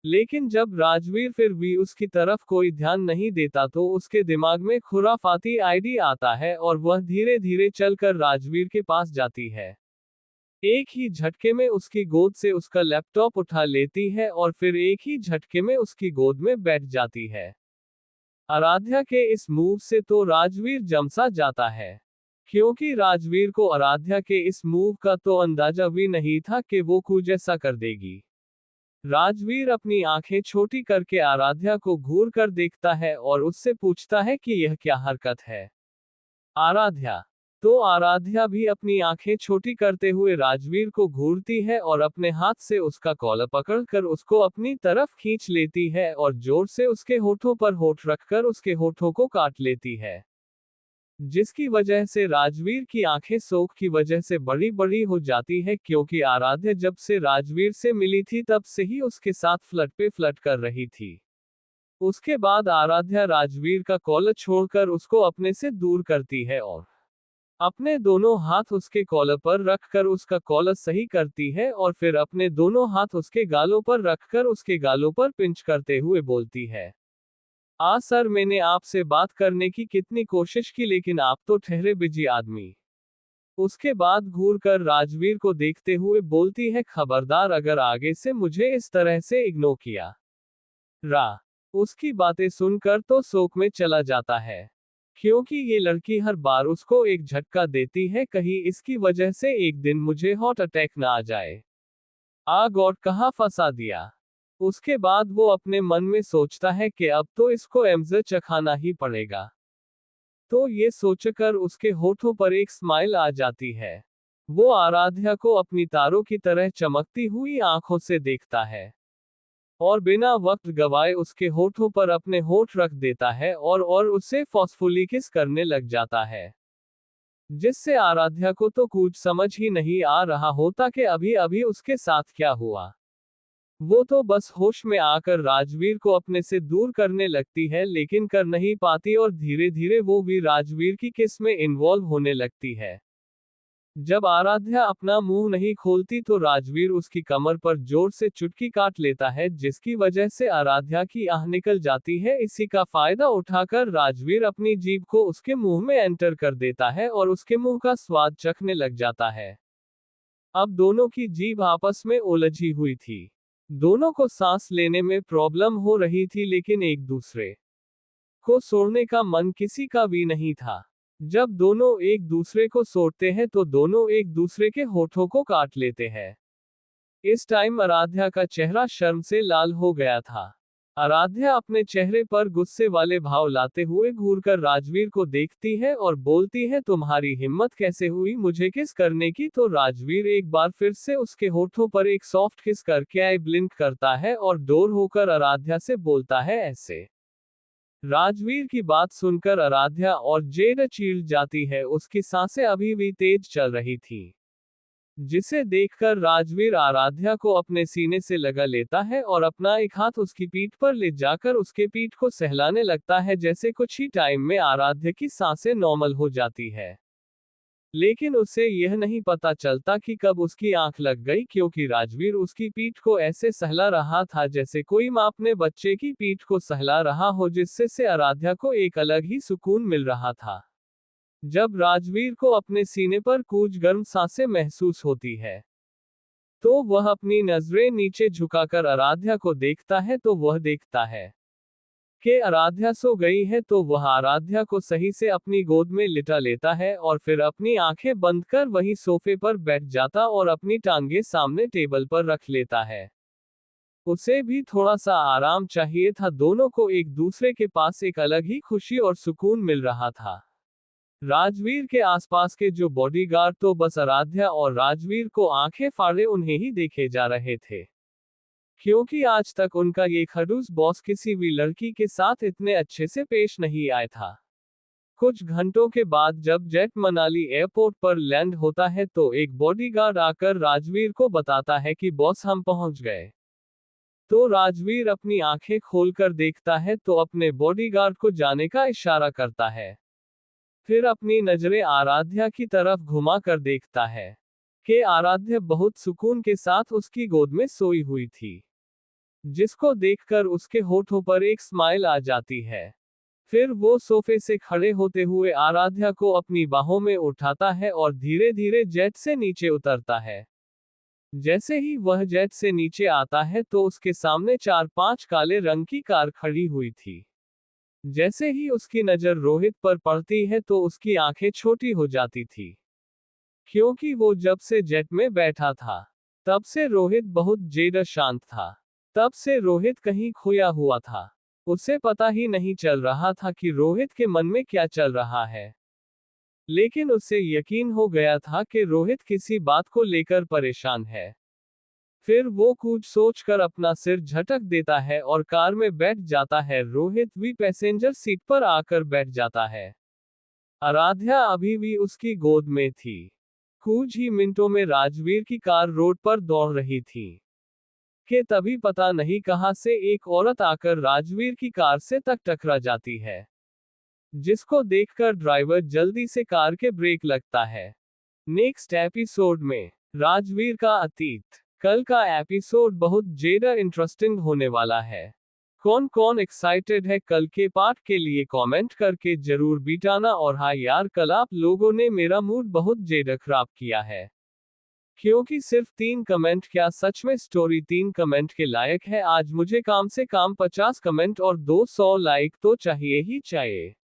लेकिन जब राजवीर फिर भी उसकी तरफ कोई ध्यान नहीं देता तो उसके दिमाग में खुराफाती आइडिया आता है और वह धीरे धीरे चलकर राजवीर के पास जाती है। एक ही झटके में उसकी गोद से उसका लैपटॉप उठा लेती है और फिर एक ही झटके में उसकी गोद में बैठ जाती है। आराध्या के इस मूव से तो राजवीर जमसा जाता है, क्योंकि राजवीर को आराध्या के इस मूव का तो अंदाजा भी नहीं था कि वो कुछ ऐसा कर देगी। राजवीर अपनी आंखें छोटी करके आराध्या को घूर कर देखता है और उससे पूछता है कि यह क्या हरकत है आराध्या। तो आराध्या भी अपनी आंखें छोटी करते हुए राजवीर को घूरती है और अपने हाथ से उसका कॉलर पकड़कर उसको अपनी तरफ खींच लेती है और जोर से उसके होठों पर होठ रखकर उसके होठों को काट लेती है, जिसकी वजह से राजवीर की आंखें शोक की वजह से बड़ी बड़ी हो जाती है, क्योंकि आराध्या जब से राजवीर से मिली थी तब से ही उसके साथ फ्लर्ट पे फ्लर्ट कर रही थी। उसके बाद आराध्या राजवीर का कॉलर छोड़कर उसको अपने से दूर करती है और अपने दोनों हाथ उसके कॉलर पर रखकर उसका कॉलर सही करती है और फिर अपने दोनों हाथ उसके गालों पर रखकर उसके गालों पर पिंच करते हुए बोलती है, सर, मैंने आपसे बात करने की कितनी कोशिश की लेकिन आप तो ठहरे बिजी आदमी। उसके बाद घूर कर राजवीर को देखते हुए बोलती है, खबरदार अगर आगे से मुझे इस तरह से इग्नोर किया। उसकी बातें सुनकर तो शोक में चला जाता है, क्योंकि ये लड़की हर बार उसको एक झटका देती है, कहीं इसकी वजह से एक दिन मुझे हार्ट अटैक ना आ जाए। गॉड, कहाँ फंसा दिया। उसके बाद वो अपने मन में सोचता है कि अब तो इसको एमजे चखाना ही पड़ेगा। तो ये सोचकर उसके होठों पर एक स्माइल आ जाती है। वो आराध्या को अपनी तारों की तरह चमकती हुई आंखों से देखता है और बिना वक्त गवाए उसके होठों पर अपने होठ रख देता है और उसे फोर्सफुली किस करने लग जाता है, जिससे आराध्या को तो कुछ समझ ही नहीं आ रहा होता कि अभी अभी उसके साथ क्या हुआ। वो तो बस होश में आकर राजवीर को अपने से दूर करने लगती है, लेकिन कर नहीं पाती और धीरे धीरे वो भी राजवीर की किस में इन्वॉल्व होने लगती है। जब आराध्या अपना मुंह नहीं खोलती तो राजवीर उसकी कमर पर जोर से चुटकी काट लेता है, जिसकी वजह से आराध्या की आह निकल जाती है। इसी का फायदा उठाकर राजवीर अपनी जीभ को उसके मुंह में एंटर कर देता है और उसके मुंह का स्वाद चखने लग जाता है। अब दोनों की जीभ आपस में उलझी हुई थी। दोनों को सांस लेने में प्रॉब्लम हो रही थी, लेकिन एक दूसरे को छोड़ने का मन किसी का भी नहीं था। जब दोनों एक दूसरे को छोड़ते हैं तो दोनों एक दूसरे के होठों को काट लेते हैं। इस टाइम आराध्या का चेहरा शर्म से लाल हो गया था। आराध्या अपने चेहरे पर गुस्से वाले भाव लाते हुए घूरकर राजवीर को देखती है और बोलती है, तुम्हारी हिम्मत कैसे हुई मुझे किस करने की। तो राजवीर एक बार फिर से उसके होठों पर एक सॉफ्ट किस करके आई ब्लिंक करता है और डोर होकर आराध्या से बोलता है ऐसे। राजवीर की बात सुनकर आराध्या और जेड चीर जाती है, उसकी सांसें अभी भी तेज चल रही थी। जिसे देखकर राजवीर आराध्या को अपने सीने से लगा लेता है और अपना एक हाथ उसकी पीठ पर ले जाकर उसके पीठ को सहलाने लगता है, जैसे कुछ ही टाइम में आराध्या की सांसें नॉर्मल हो जाती है। लेकिन उसे यह नहीं पता चलता कि कब उसकी आंख लग गई, क्योंकि राजवीर उसकी पीठ को ऐसे सहला रहा था जैसे कोई मां अपने बच्चे की पीठ को सहला रहा हो, जिससे से आराध्या को एक अलग ही सुकून मिल रहा था। जब राजवीर को अपने सीने पर कुछ गर्म सांसें महसूस होती है, तो वह अपनी नजरें नीचे झुकाकर आराध्या को देखता है, तो वह देखता है कि आराध्या सो गई है। तो वह आराध्या को सही से अपनी गोद में लिटा लेता है और फिर अपनी आंखें बंद कर वही सोफे पर बैठ जाता और अपनी टांगे सामने टेबल पर रख लेता है। उसे भी थोड़ा सा आराम चाहिए था। दोनों को एक दूसरे के पास एक अलग ही खुशी और सुकून मिल रहा था। राजवीर के आसपास के जो बॉडीगार्ड तो बस आराध्या और राजवीर को आंखें फाड़े उन्हें ही देखे जा रहे थे, क्योंकि आज तक उनका ये खड़ूस बॉस किसी भी लड़की के साथ इतने अच्छे से पेश नहीं आया था। कुछ घंटों के बाद जब जेट मनाली एयरपोर्ट पर लैंड होता है, तो एक बॉडीगार्ड आकर राजवीर को बताता है कि बॉस हम पहुंच गए। तो राजवीर अपनी आंखें खोलकर देखता है, तो अपने बॉडीगार्ड को जाने का इशारा करता है। फिर अपनी नजरें आराध्या की तरफ घुमा कर देखता है कि आराध्या बहुत सुकून के साथ उसकी गोद में सोई हुई थी, जिसको देखकर उसके होठों पर एक स्माइल आ जाती है। फिर वो सोफे से खड़े होते हुए आराध्या को अपनी बाहों में उठाता है और धीरे धीरे जेट से नीचे उतरता है। जैसे ही वह जेट से नीचे आता है, तो उसके सामने 4-5 काले रंग की कार खड़ी हुई थी। जैसे ही उसकी नजर रोहित पर पड़ती है, तो उसकी आंखें छोटी हो जाती थी, क्योंकि वो जब से जेट में बैठा था, तब से रोहित बहुत ज्यादा शांत था। तब से रोहित कहीं खोया हुआ था। उसे पता ही नहीं चल रहा था कि रोहित के मन में क्या चल रहा है। लेकिन उसे यकीन हो गया था कि रोहित किसी बात को लेकर परेशान है। फिर वो कुछ सोचकर अपना सिर झटक देता है और कार में बैठ जाता है। रोहित भी पैसेंजर सीट पर आकर बैठ जाता है। आराध्या अभी भी उसकी गोद में थी। कुछ ही मिनटों में राजवीर की कार रोड पर दौड़ रही थी कि तभी पता नहीं कहां से एक औरत आकर राजवीर की कार से तक टकरा जाती है, जिसको देखकर ड्राइवर जल्दी से कार के ब्रेक लगता है। नेक्स्ट एपिसोड में राजवीर का अतीत। कल का एपिसोड बहुत ज्यादा इंटरेस्टिंग होने वाला है। कौन कौन एक्साइटेड है कल के पार्ट के लिए कमेंट करके जरूर बताना। और हाँ यार, कल आप लोगों ने मेरा मूड बहुत ज्यादा खराब किया है, क्योंकि सिर्फ 3 कमेंट, क्या सच में स्टोरी 3 कमेंट के लायक है? आज मुझे काम से काम 50 कमेंट और 200 लाइक तो चाहिए ही चाहिए।